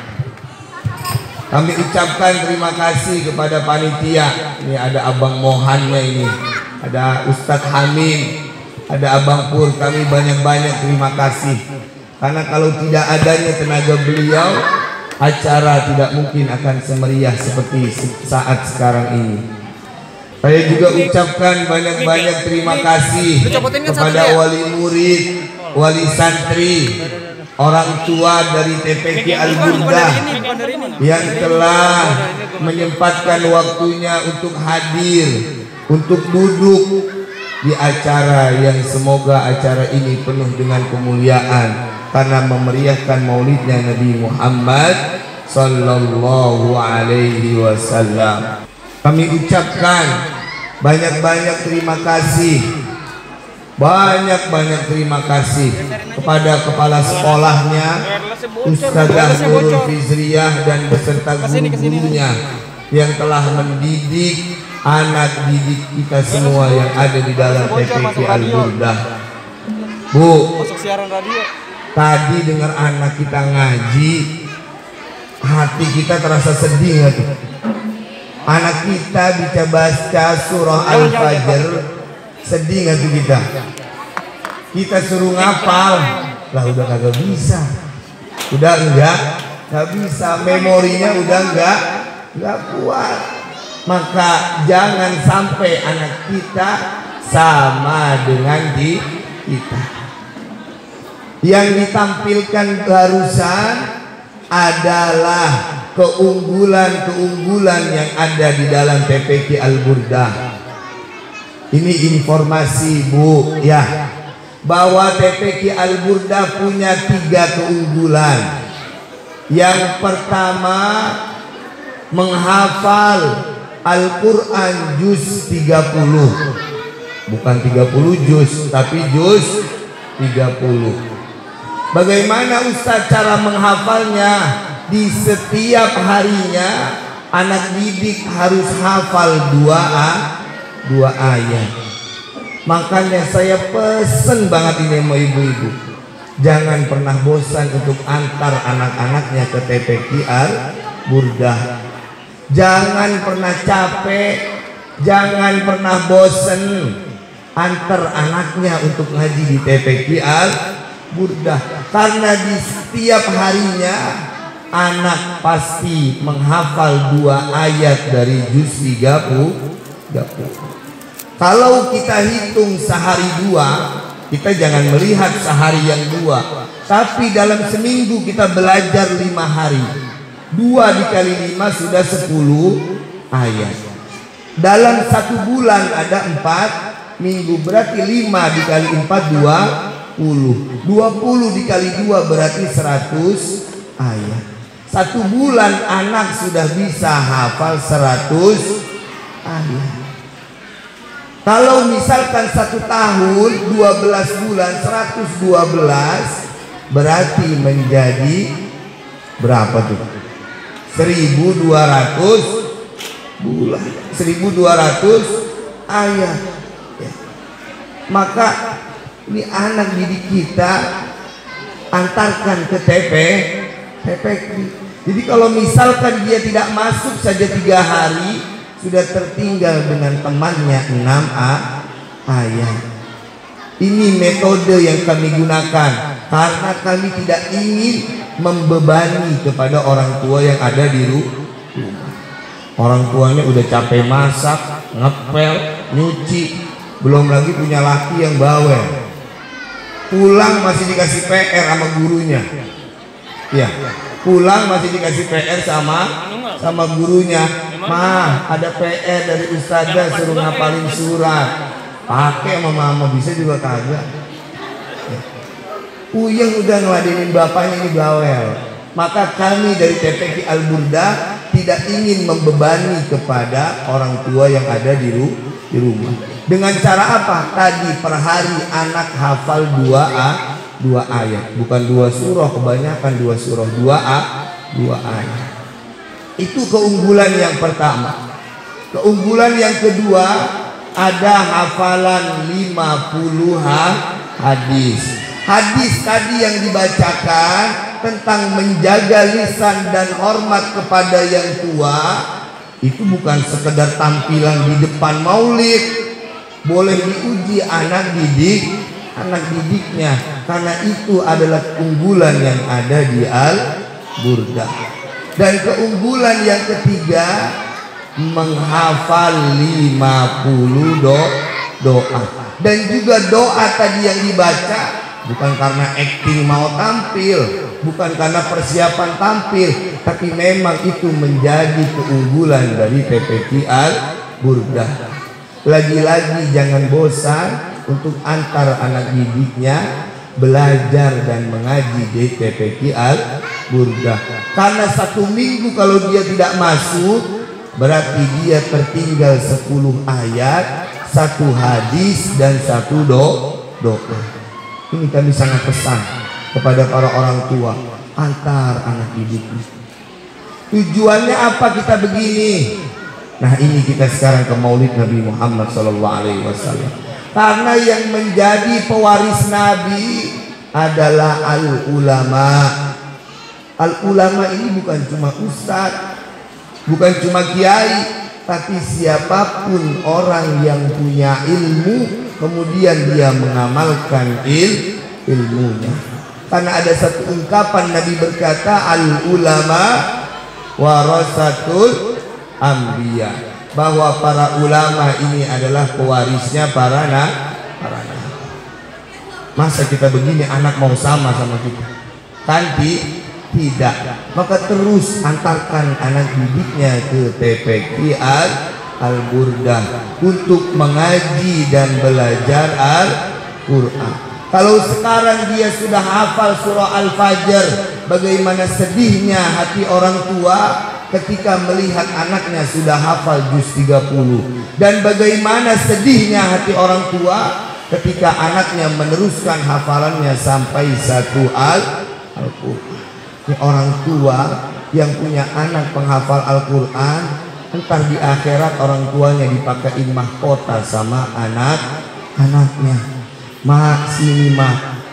Kami ucapkan terima kasih kepada panitia. Ini ada Abang Mohannya ini, ada Ustadz Hamid, ada Abang Pur. Kami banyak-banyak terima kasih, karena kalau tidak adanya tenaga beliau, acara tidak mungkin akan semeriah seperti saat sekarang ini. Saya juga ucapkan banyak-banyak terima kasih kepada wali murid, wali santri, orang tua dari TPQ Al-Burdah yang telah menyempatkan waktunya untuk hadir, untuk duduk di acara yang semoga acara ini penuh dengan kemuliaan karena memeriahkan maulidnya Nabi Muhammad sallallahu alaihi wasallam. Kami ucapkan banyak-banyak terima kasih, banyak-banyak terima kasih kepada kepala sekolahnya Ustazah Nurul Fizriyah dan beserta guru-gurunya yang telah mendidik anak didik kita semua yang ada di dalam TPQ Al-Burdah. Bu, tadi dengar anak kita ngaji, hati kita terasa sedih nggak tuh? Anak kita baca surah Al-Fajr, sedih nggak tuh kita? Kita suruh ngapal, lah udah kagak bisa, udah nggak bisa, memorinya udah nggak kuat. Maka jangan sampai anak kita sama dengan kita. Yang ditampilkan barusan adalah keunggulan-keunggulan yang ada di dalam TPQ Al-Burdah. Ini informasi Bu ya, bahwa TPQ Al-Burdah punya 3 keunggulan. Yang pertama, menghafal Al-Quran juz 30, bukan 30 juz tapi juz 30. Bagaimana Ustaz cara menghafalnya? Di setiap harinya anak didik harus hafal 2 ayat. Makanya saya pesen banget ini sama ibu-ibu, jangan pernah bosan untuk antar anak-anaknya ke TPQ Al-Burdah. Jangan pernah capek, jangan pernah bosan antar anaknya untuk ngaji di TPQ Al-Burdah. Karena di setiap harinya anak pasti menghafal 2 ayat dari juz 30. Kalau kita hitung sehari 2, kita jangan melihat sehari yang 2, tapi dalam seminggu kita belajar 5 hari. 2 dikali 5 sudah 10 ayat. Dalam 1 bulan ada 4 minggu, berarti 5 dikali 4 20. 20 dikali 2 berarti 100 ayat. 1 bulan anak sudah bisa hafal 100 ayat. Kalau misalkan 1 tahun 12 bulan 112 berarti menjadi berapa tuh? 1200 bulan, 1200 ayat ya. Maka ini anak didik kita antarkan ke TPQ. Jadi kalau misalkan dia tidak masuk saja 3 hari sudah tertinggal dengan temannya 6 ayat. Ini metode yang kami gunakan karena kami tidak ingin membebani kepada orang tua yang ada di rumah. Orang tuanya udah capek masak, ngepel, nyuci, belum lagi punya laki yang bawel. Pulang masih dikasih PR sama gurunya. Ya, pulang masih dikasih PR sama gurunya. Mah, ada PR dari ustazah suruh ngapalin surat. Pakai sama mama, bisa juga kagak. Uyang udah ngeladenin bapaknya ini bawel. Maka kami dari TPQ Al-Burdah tidak ingin membebani kepada orang tua yang ada di rumah. Dengan cara apa? Tadi per hari anak hafal 2 ayat, bukan 2 surah, kebanyakan 2 surah, 2 ayat. Itu keunggulan yang pertama. Keunggulan yang kedua, ada hafalan 50 hadis. Hadis tadi yang dibacakan tentang menjaga lisan dan hormat kepada yang tua, itu bukan sekedar tampilan di depan maulid. Boleh diuji anak didiknya, karena itu adalah keunggulan yang ada di Al-Burdah. Dan keunggulan yang ketiga, menghafal 50 doa. Dan juga doa tadi yang dibaca bukan karena acting mau tampil, bukan karena persiapan tampil, tapi memang itu menjadi keunggulan dari TPQ Al-Burdah. Lagi-lagi jangan bosan untuk antar anak didiknya belajar dan mengaji di TPQ Al-Burdah. Karena 1 minggu kalau dia tidak masuk, berarti dia tertinggal 10 ayat, 1 hadis dan 1 doa. Ini kami sangat pesan kepada para orang tua, antar anak didik. Tujuannya apa kita begini? Nah, ini kita sekarang ke Maulid Nabi Muhammad SAW. Karena yang menjadi pewaris Nabi adalah al-ulama. Al-ulama ini bukan cuma ustadz, bukan cuma kiai, tapi siapapun orang yang punya ilmu kemudian dia mengamalkan ilmunya. Karena ada satu ungkapan Nabi berkata, al-ulama warasatul anbiya, bahwa para ulama ini adalah pewarisnya para nabi. Masa kita begini anak mau sama kita? Kanti tidak. Maka terus antarkan anak didiknya ke TPQ Al-Burdah untuk mengaji dan belajar Al-Quran. Kalau sekarang dia sudah hafal surah Al-Fajr, bagaimana sedihnya hati orang tua ketika melihat anaknya sudah hafal juz 30. Dan bagaimana sedihnya hati orang tua ketika anaknya meneruskan hafalannya sampai 1 Al-Quran. Ini orang tua yang punya anak penghafal Al-Quran, entar di akhirat orang tuanya dipakai mahkota sama anaknya. Sini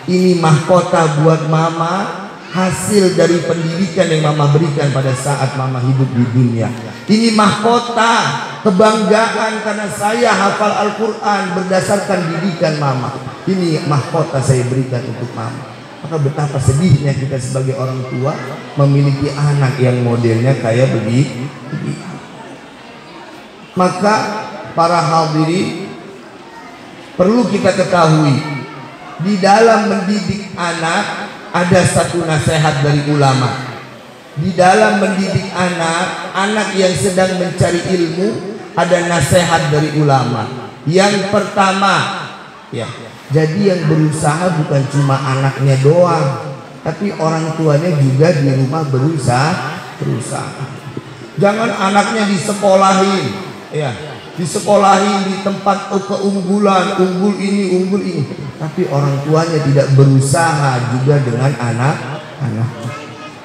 ini mahkota buat mama, hasil dari pendidikan yang mama berikan pada saat mama hidup di dunia. Ini mahkota, kebanggaan karena saya hafal Al-Quran berdasarkan didikan mama. Ini mahkota saya berikan untuk mama. Maka betapa sedihnya kita sebagai orang tua memiliki anak yang modelnya kayak begini. Maka para hadirin, perlu kita ketahui, di dalam mendidik anak ada satu nasihat dari ulama. Di dalam mendidik anak yang sedang mencari ilmu, ada nasihat dari ulama. Yang pertama, ya, jadi yang berusaha bukan cuma anaknya doang, tapi orang tuanya juga di rumah berusaha. Jangan anaknya disekolahin, ya, disekolahin di tempat keunggulan, unggul ini, tapi orang tuanya tidak berusaha juga dengan anak-anak.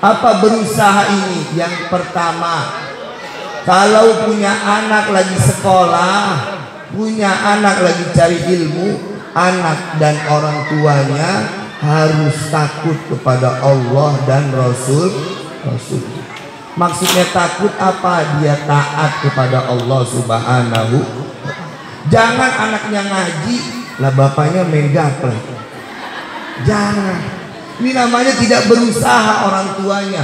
Apa berusaha ini? Yang pertama, kalau punya anak lagi sekolah, punya anak lagi cari ilmu, anak dan orang tuanya harus takut kepada Allah dan Rasul. Maksudnya takut apa? Dia taat kepada Allah Subhanahu. Jangan anaknya ngaji, lah bapaknya main gaple. Jangan. Ini namanya tidak berusaha orang tuanya.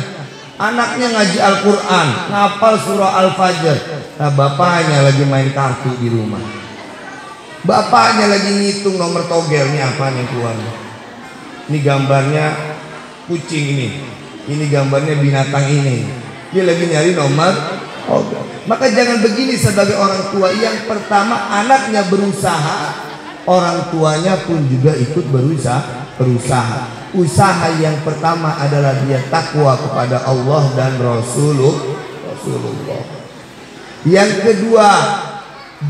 Anaknya ngaji Al-Quran, ngapal surah Al-Fajr, nah bapaknya lagi main kartu di rumah. Bapaknya lagi ngitung nomor togel. Ini apa nih keluar? Ini gambarnya kucing ini gambarnya binatang ini. Dia lagi nyari nomor togel. Maka jangan begini sebagai orang tua. Yang pertama, anaknya berusaha, orang tuanya pun juga ikut berusaha. Usaha yang pertama adalah dia takwa kepada Allah dan Rasulullah. Yang kedua,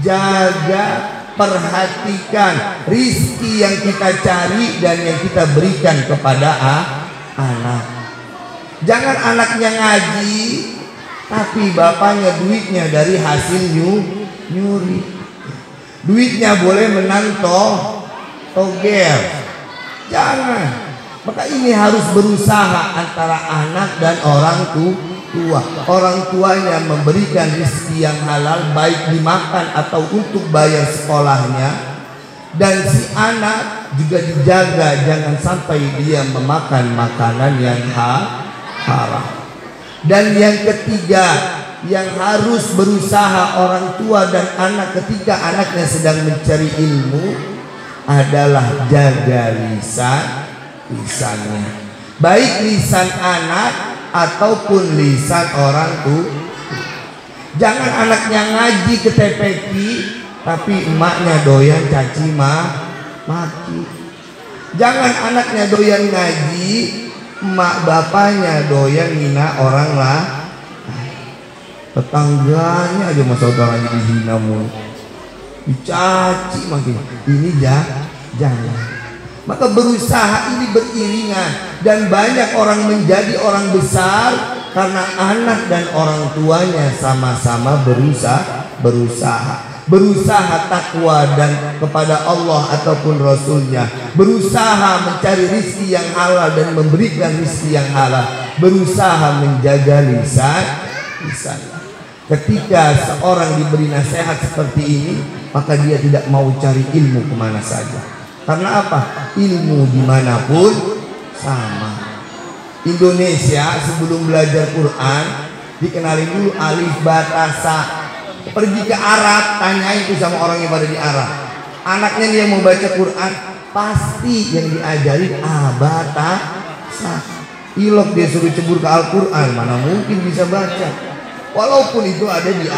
jaga, perhatikan rizki yang kita cari dan yang kita berikan kepada anak. Jangan anaknya ngaji, tapi bapaknya duitnya dari hasil nyuri. Duitnya boleh menang togel. Jangan. Maka ini harus berusaha antara anak dan orang tua. Orang tuanya memberikan rezeki yang halal, baik dimakan atau untuk bayar sekolahnya. Dan si anak juga dijaga, jangan sampai dia memakan makanan yang haram. Dan yang ketiga, yang harus berusaha orang tua dan anak ketika anaknya sedang mencari ilmu adalah jaga lisannya, baik lisan anak ataupun lisan orang tua. Jangan anaknya ngaji ke TPQ tapi emaknya doyan caci maki. Jangan anaknya doyan ngaji, emak bapaknya doyan ngina orang lah. Tetangganya aja masa saudaranya dihina mulu, dicaci makin. Ini jangan. Maka berusaha ini beriringan, dan banyak orang menjadi orang besar karena anak dan orang tuanya sama-sama berusaha takwa dan kepada Allah ataupun Rasulnya, berusaha mencari rizki yang halal dan memberikan rizki yang halal, berusaha menjaga lisan. Ketika seorang diberi nasihat seperti ini, maka dia tidak mau cari ilmu kemana saja. Karena apa? Ilmu dimanapun sama. Indonesia sebelum belajar Quran dikenalin dulu alif ba ta sa. Pergi ke Arab, tanyain itu sama orang yang pada di Arab. Anaknya dia mau baca Quran, pasti yang diajarin ba ta sa. Ilok dia suruh cebur ke Al-Quran, mana mungkin bisa baca. Walaupun itu ada di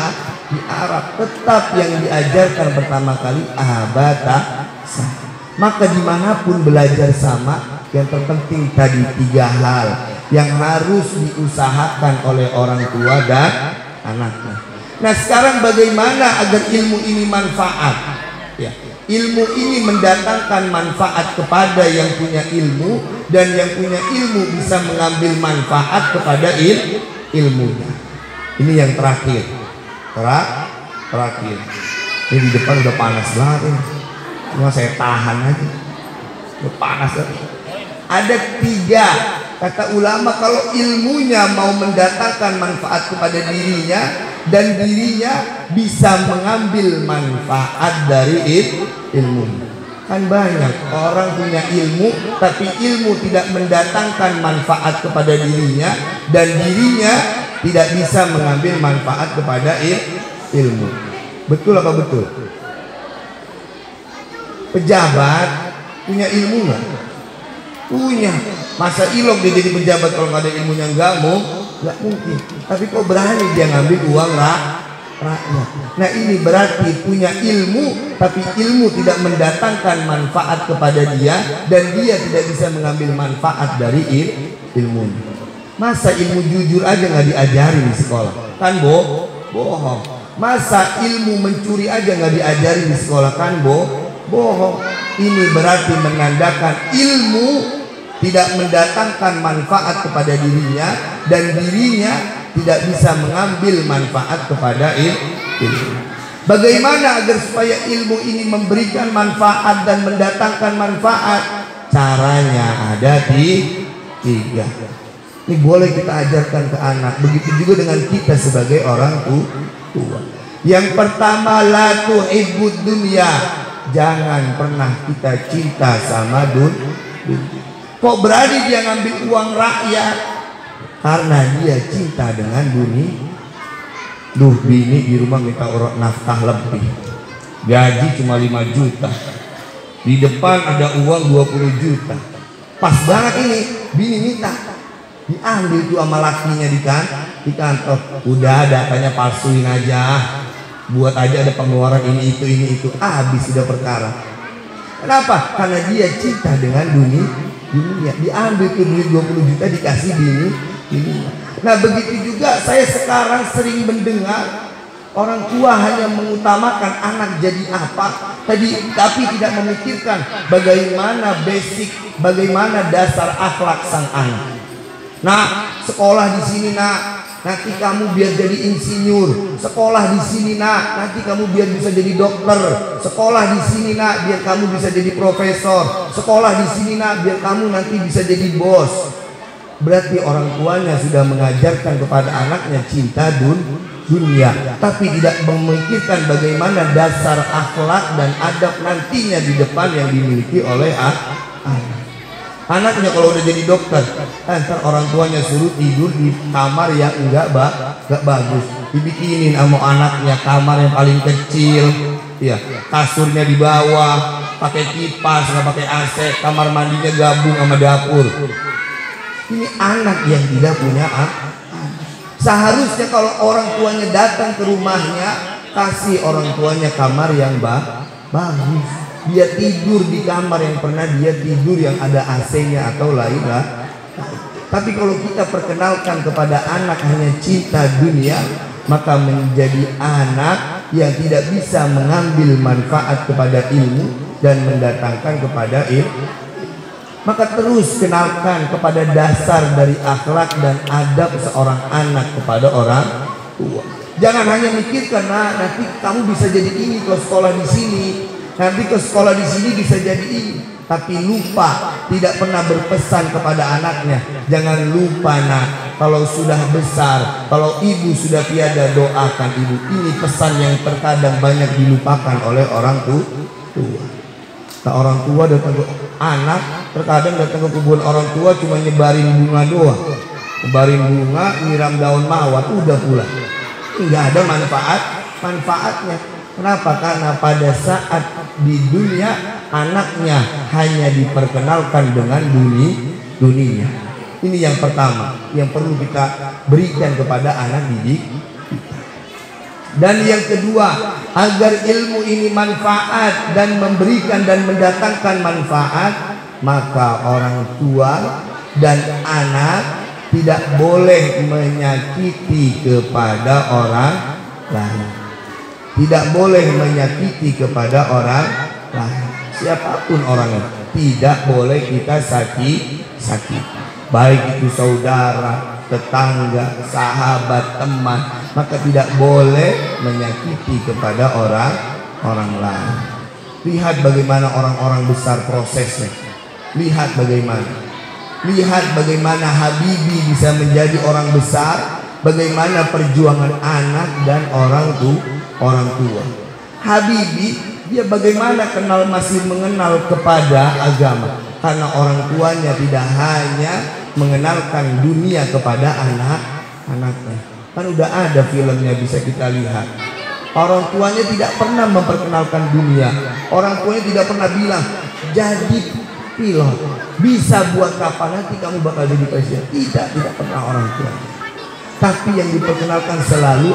Arab, tetap yang diajarkan pertama kali ba ta sa. Maka dimanapun belajar sama, yang terpenting tadi 3 hal yang harus diusahakan oleh orang tua dan anaknya. Nah sekarang bagaimana agar ilmu ini manfaat? Ya, ilmu ini mendatangkan manfaat kepada yang punya ilmu, dan yang punya ilmu bisa mengambil manfaat kepada ilmunya. Ini yang terakhir. Terakhir. Ini di depan udah panas banget. Cuma saya tahan aja. Udah panas. Ada 3 kata ulama kalau ilmunya mau mendatangkan manfaat kepada dirinya dan dirinya bisa mengambil manfaat dari ilmu. Kan banyak orang punya ilmu tapi ilmu tidak mendatangkan manfaat kepada dirinya dan dirinya tidak bisa mengambil manfaat kepada ilmu. Betul apa betul? Pejabat punya ilmu nggak? Punya. Masa ilok dia jadi pejabat kalau nggak ada ilmunya? Nggak mungkin. Tapi kok berani dia ngambil uang rakyat? Nah ini berarti punya ilmu tapi ilmu tidak mendatangkan manfaat kepada dia dan dia tidak bisa mengambil manfaat dari ilmu. Masa ilmu jujur aja nggak diajari di sekolah? Kan bohong. Masa ilmu mencuri aja nggak diajari di sekolah? Kan bohong. Ini berarti menandakan ilmu tidak mendatangkan manfaat kepada dirinya dan dirinya tidak bisa mengambil manfaat kepada ilmu. Bagaimana agar supaya ilmu ini memberikan manfaat dan mendatangkan manfaat? Caranya ada di 3. Ini boleh kita ajarkan ke anak. Begitu juga dengan kita sebagai orang tua. Yang pertama, la tuhibbud dunya. Jangan pernah kita cinta sama dunia. Kok berani dia ngambil uang rakyat? Karena dia cinta dengan dunia. Duh, bini di rumah minta nafkah lebih, gaji cuma 5 juta, di depan ada uang 20 juta. Pas banget ini, bini minta, diambil tuh sama lakinya di kantor. Udah, datanya palsuin aja, buat aja ada pengeluaran ini itu, habis sudah perkara. Kenapa? Karena dia cinta dengan dunia. Diambil tuh duit 20 juta dikasih bini. Nah begitu juga saya sekarang sering mendengar orang tua hanya mengutamakan anak jadi apa tapi tidak memikirkan bagaimana basic, bagaimana dasar akhlak sang anak. Nah, sekolah di sini nak, nanti kamu biar jadi insinyur. Sekolah di sini nak, nanti kamu biar bisa jadi dokter. Sekolah di sini nak, biar kamu bisa jadi profesor. Sekolah di sini nak, biar kamu nanti bisa jadi bos. Berarti orang tuanya sudah mengajarkan kepada anaknya cinta dunia, tapi tidak memikirkan bagaimana dasar akhlak dan adab nantinya di depan yang dimiliki oleh anak. Anaknya kalau udah jadi dokter, ntar orang tuanya suruh tidur di kamar yang enggak bagus, dibikinin sama anaknya kamar yang paling kecil, ya kasurnya di bawah, pakai kipas nggak pakai AC, kamar mandinya gabung sama dapur. Ini anak yang tidak punya anak. Seharusnya kalau orang tuanya datang ke rumahnya, kasih orang tuanya kamar yang bagus. Dia tidur di kamar yang pernah dia tidur yang ada AC-nya atau lainnya. Tapi kalau kita perkenalkan kepada anak hanya cinta dunia, maka menjadi anak yang tidak bisa mengambil manfaat kepada ilmu dan mendatangkan kepada ilmu. Maka terus kenalkan kepada dasar dari akhlak dan adab seorang anak kepada orang tua. Jangan hanya mikirkan, nah nanti kamu bisa jadi ini kalau sekolah di sini, nanti ke sekolah di sini bisa jadi ini. Tapi lupa, tidak pernah berpesan kepada anaknya. Jangan lupa nak, kalau sudah besar, kalau ibu sudah tiada, doakan ibu. Ini pesan yang terkadang banyak dilupakan oleh orang tua. Nah, orang tua datang ke anak, terkadang datang ke kebun orang tua cuma nyebarin bunga doang, nyebarin bunga, nyiram daun mawar, udah pulang. Nggak ada manfaatnya. Kenapa? Karena pada saat di dunia anaknya hanya diperkenalkan dengan dunia. Ini yang pertama yang perlu kita berikan kepada anak didik. Dan yang kedua, agar ilmu ini manfaat dan memberikan dan mendatangkan manfaat, maka orang tua dan anak tidak boleh menyakiti kepada orang lain. Tidak boleh menyakiti kepada orang lain. Siapapun orangnya, tidak boleh kita sakiti. Baik itu saudara, tetangga, sahabat, teman, maka tidak boleh menyakiti kepada orang lain. Lihat bagaimana orang-orang besar prosesnya. Lihat bagaimana Habibie bisa menjadi orang besar, bagaimana perjuangan anak dan orang tua. Habibie dia bagaimana masih mengenal kepada agama, karena orang tuanya tidak hanya mengenalkan dunia kepada anak-anaknya. Kan udah ada filmnya bisa kita lihat. Orang tuanya tidak pernah memperkenalkan dunia. Orang tuanya tidak pernah bilang jadi pilot, bisa buat kapal, nanti kamu bakal jadi presiden. Tidak pernah orang tua. Tapi yang diperkenalkan selalu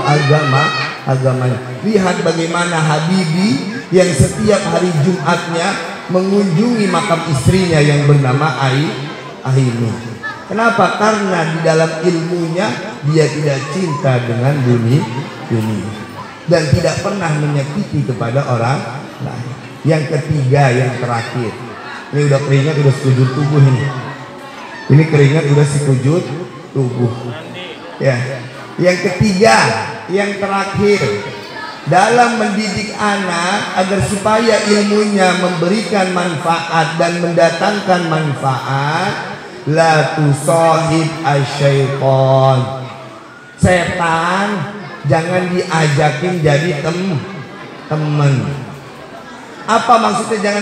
agamanya. Lihat bagaimana Habibie yang setiap hari Jumatnya mengunjungi makam istrinya yang bernama Ainun. Kenapa? Karena di dalam ilmunya dia tidak cinta dengan dunia dan tidak pernah menyakiti kepada orang lain. Yang ketiga, yang terakhir, ini udah keringat udah sekujur tubuh ini keringat udah sekujur tubuh ya. Yang ketiga, yang terakhir, dalam mendidik anak agar supaya ilmunya memberikan manfaat dan mendatangkan manfaat, la tusahib asyaiton, setan jangan diajakin jadi teman. Apa maksudnya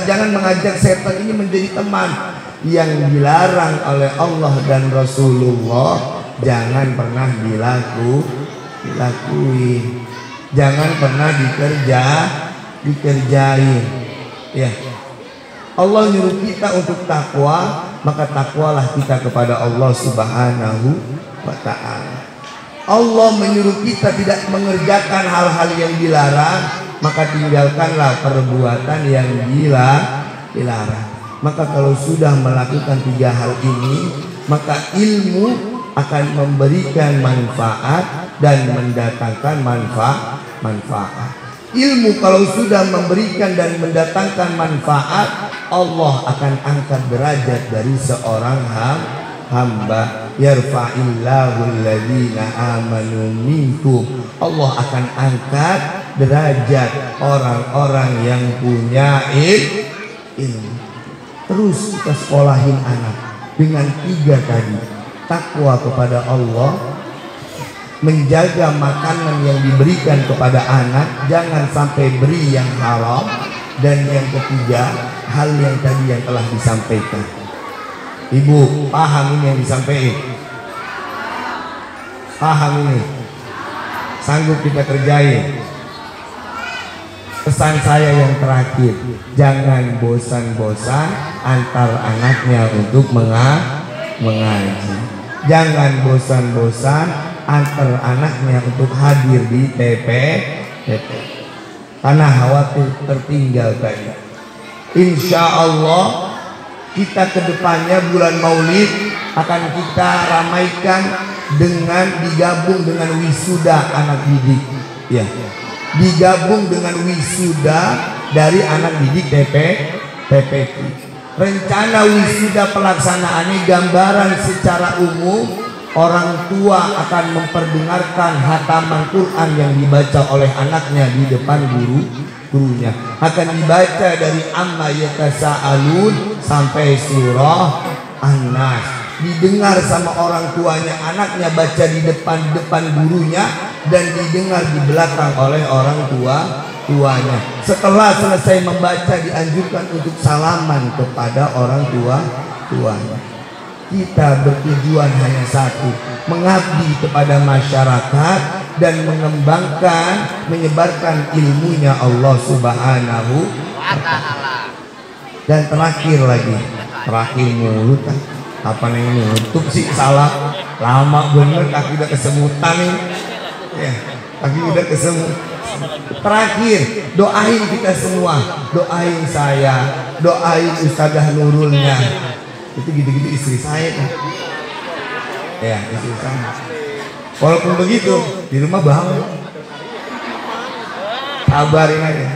jangan mengajak setan ini menjadi teman? Yang dilarang oleh Allah dan Rasulullah jangan pernah dilakuin, jangan pernah dikerjain ya. Allah nyuruh kita untuk takwa, maka takwalah kita kepada Allah Subhanahu wa ta'ala. Allah menyuruh kita tidak mengerjakan hal-hal yang dilarang, maka tinggalkanlah perbuatan yang dilarang. Maka kalau sudah melakukan tiga hal ini, maka ilmu akan memberikan manfaat dan mendatangkan manfaat. Ilmu kalau sudah memberikan dan mendatangkan manfaat, Allah akan angkat derajat dari seorang hamba. Yarfa'illahu alladhina amanu minkum. Allah akan angkat derajat orang-orang yang punya ilmu. Terus kita sekolahin anak dengan tiga tadi: takwa kepada Allah, menjaga makanan yang diberikan kepada anak, jangan sampai beri yang haram, dan yang ketiga, hal yang tadi yang telah disampaikan. Ibu paham ini yang disampaikan? Paham ini? Sanggup kita kerjain? Pesan saya yang terakhir, jangan bosan-bosan antar anaknya untuk mengaji. Jangan bosan-bosan antar anaknya untuk hadir di TPP, karena khawatir tertinggal tadi. Insya Allah kita kedepannya bulan Maulid akan kita ramaikan dengan digabung dengan wisuda anak didik ya. Digabung dengan wisuda dari anak didik TPP. Rencana wisuda pelaksanaannya gambaran secara umum, orang tua akan memperdengarkan hataman Quran yang dibaca oleh anaknya di depan gurunya. Akan dibaca dari Amma Yatasa'alun sampai surah An-Nas. Didengar sama orang tuanya, anaknya baca di depan gurunya, dan didengar di belakang oleh orang tuanya. Setelah selesai membaca, dianjurkan untuk salaman kepada orang tuanya. Kita bertujuan hanya satu, mengabdi kepada masyarakat dan menyebarkan ilmunya Allah Subhanahu wa ta'ala. Dan terakhir mulut kan. Apa yang nutup sih salah, lama bener, kaki udah kesemutan nih ya, kaki udah kesemut. Terakhir, doain kita semua, doain saya, doain Ustadzah Nurulnya. Itu gitu-gitu istri saya kan ya, istri saya. Walaupun begitu di rumah bangun, sabarin aja.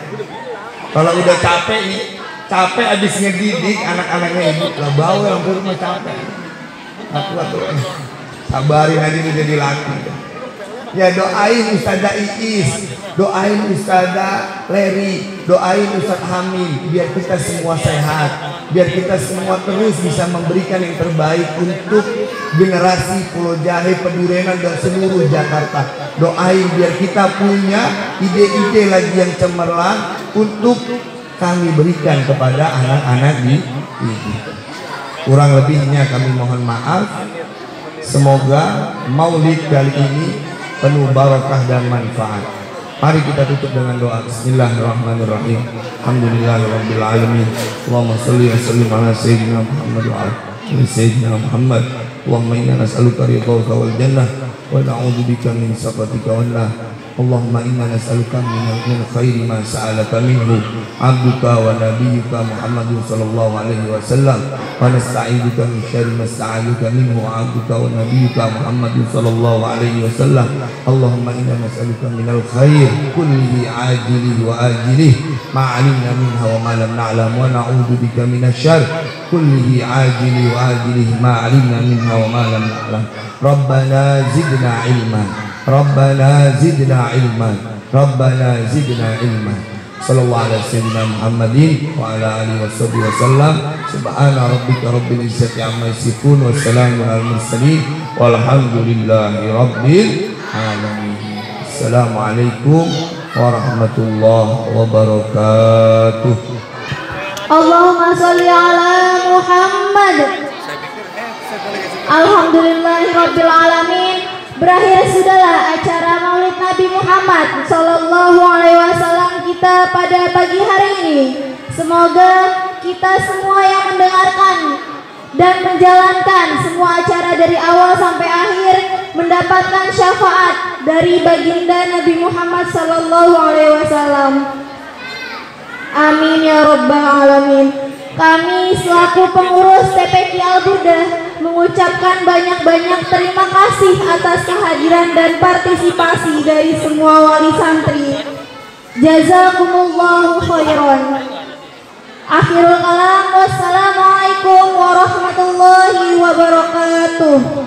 Kalau udah capek nih, capek abis ngedidik anak-anaknya ibu lah, bawa yang rumah capek. Sabarin aja, itu jadi laki. Ya doain Ustazah Iis, doain Ustazah Leri, doain Ustaz Hamid, biar kita semua sehat, biar kita semua terus bisa memberikan yang terbaik untuk generasi Pulau Jahe, Pedurenan dan seluruh Jakarta. Doain biar kita punya ide-ide lagi yang cemerlang untuk kami berikan kepada anak-anak di ini. Kurang lebihnya kami mohon maaf. Semoga maulid kali ini penuh barakah dan manfaat. Mari kita tutup dengan doa. Bismillahirrahmanirrahim. Alhamdulillahirabbil alamin. Allahumma shalli wa sallim ala sayyidina Muhammad wa ala sayyidina Muhammad. Allahumma inna nas'aluka ridhaka wal jannah wa na'udzubika min sakhatika wan nar. Allahumma inna nas'aluka min khairi ma sa'alaka minhu 'abduka wa nabiyyuka Muhammadun sallallahu alaihi wasallam wa nasta'iduka min syarri ma sta'aluka minhu 'abduka wa nabiyyuka Muhammadun sallallahu alaihi wasallam. Allahumma inna nas'aluka minal khair kullihi 'ajilihi wa ajilihi ma 'alimna minha wa ma lam na'lam wa na'udzubika minasy syarri kullihi 'ajilihi wa ajilihi ma 'alimna minha wa ma lam na'lam. Rabbana zidna ilman, Rabbana zidna ilman, Rabbana zidna ilman. Sallallahu alaihi wasallam Muhammadin wa ala alihi washabihi wasallam. Subhana rabbika rabbil izzati amma yasifun wa salamun alal mursalin walhamdulillahi rabbil alamin. Assalamualaikum warahmatullahi wabarakatuh. Allahumma sholli ala Muhammad. Alhamdulillahirabbil alamin. Berakhir sudahlah acara Maulid Nabi Muhammad Sallallahu Alaihi Wasallam kita pada pagi hari ini. Semoga kita semua yang mendengarkan dan menjalankan semua acara dari awal sampai akhir mendapatkan syafaat dari baginda Nabi Muhammad Sallallahu Alaihi Wasallam. Amin ya Rabbal Alamin. Kami selaku pengurus TPQ Al-Buddha mengucapkan banyak-banyak terima kasih atas kehadiran dan partisipasi dari semua wali santri. Jazakumullahu khairan. Akhirul kalam, wassalamualaikum warahmatullahi wabarakatuh.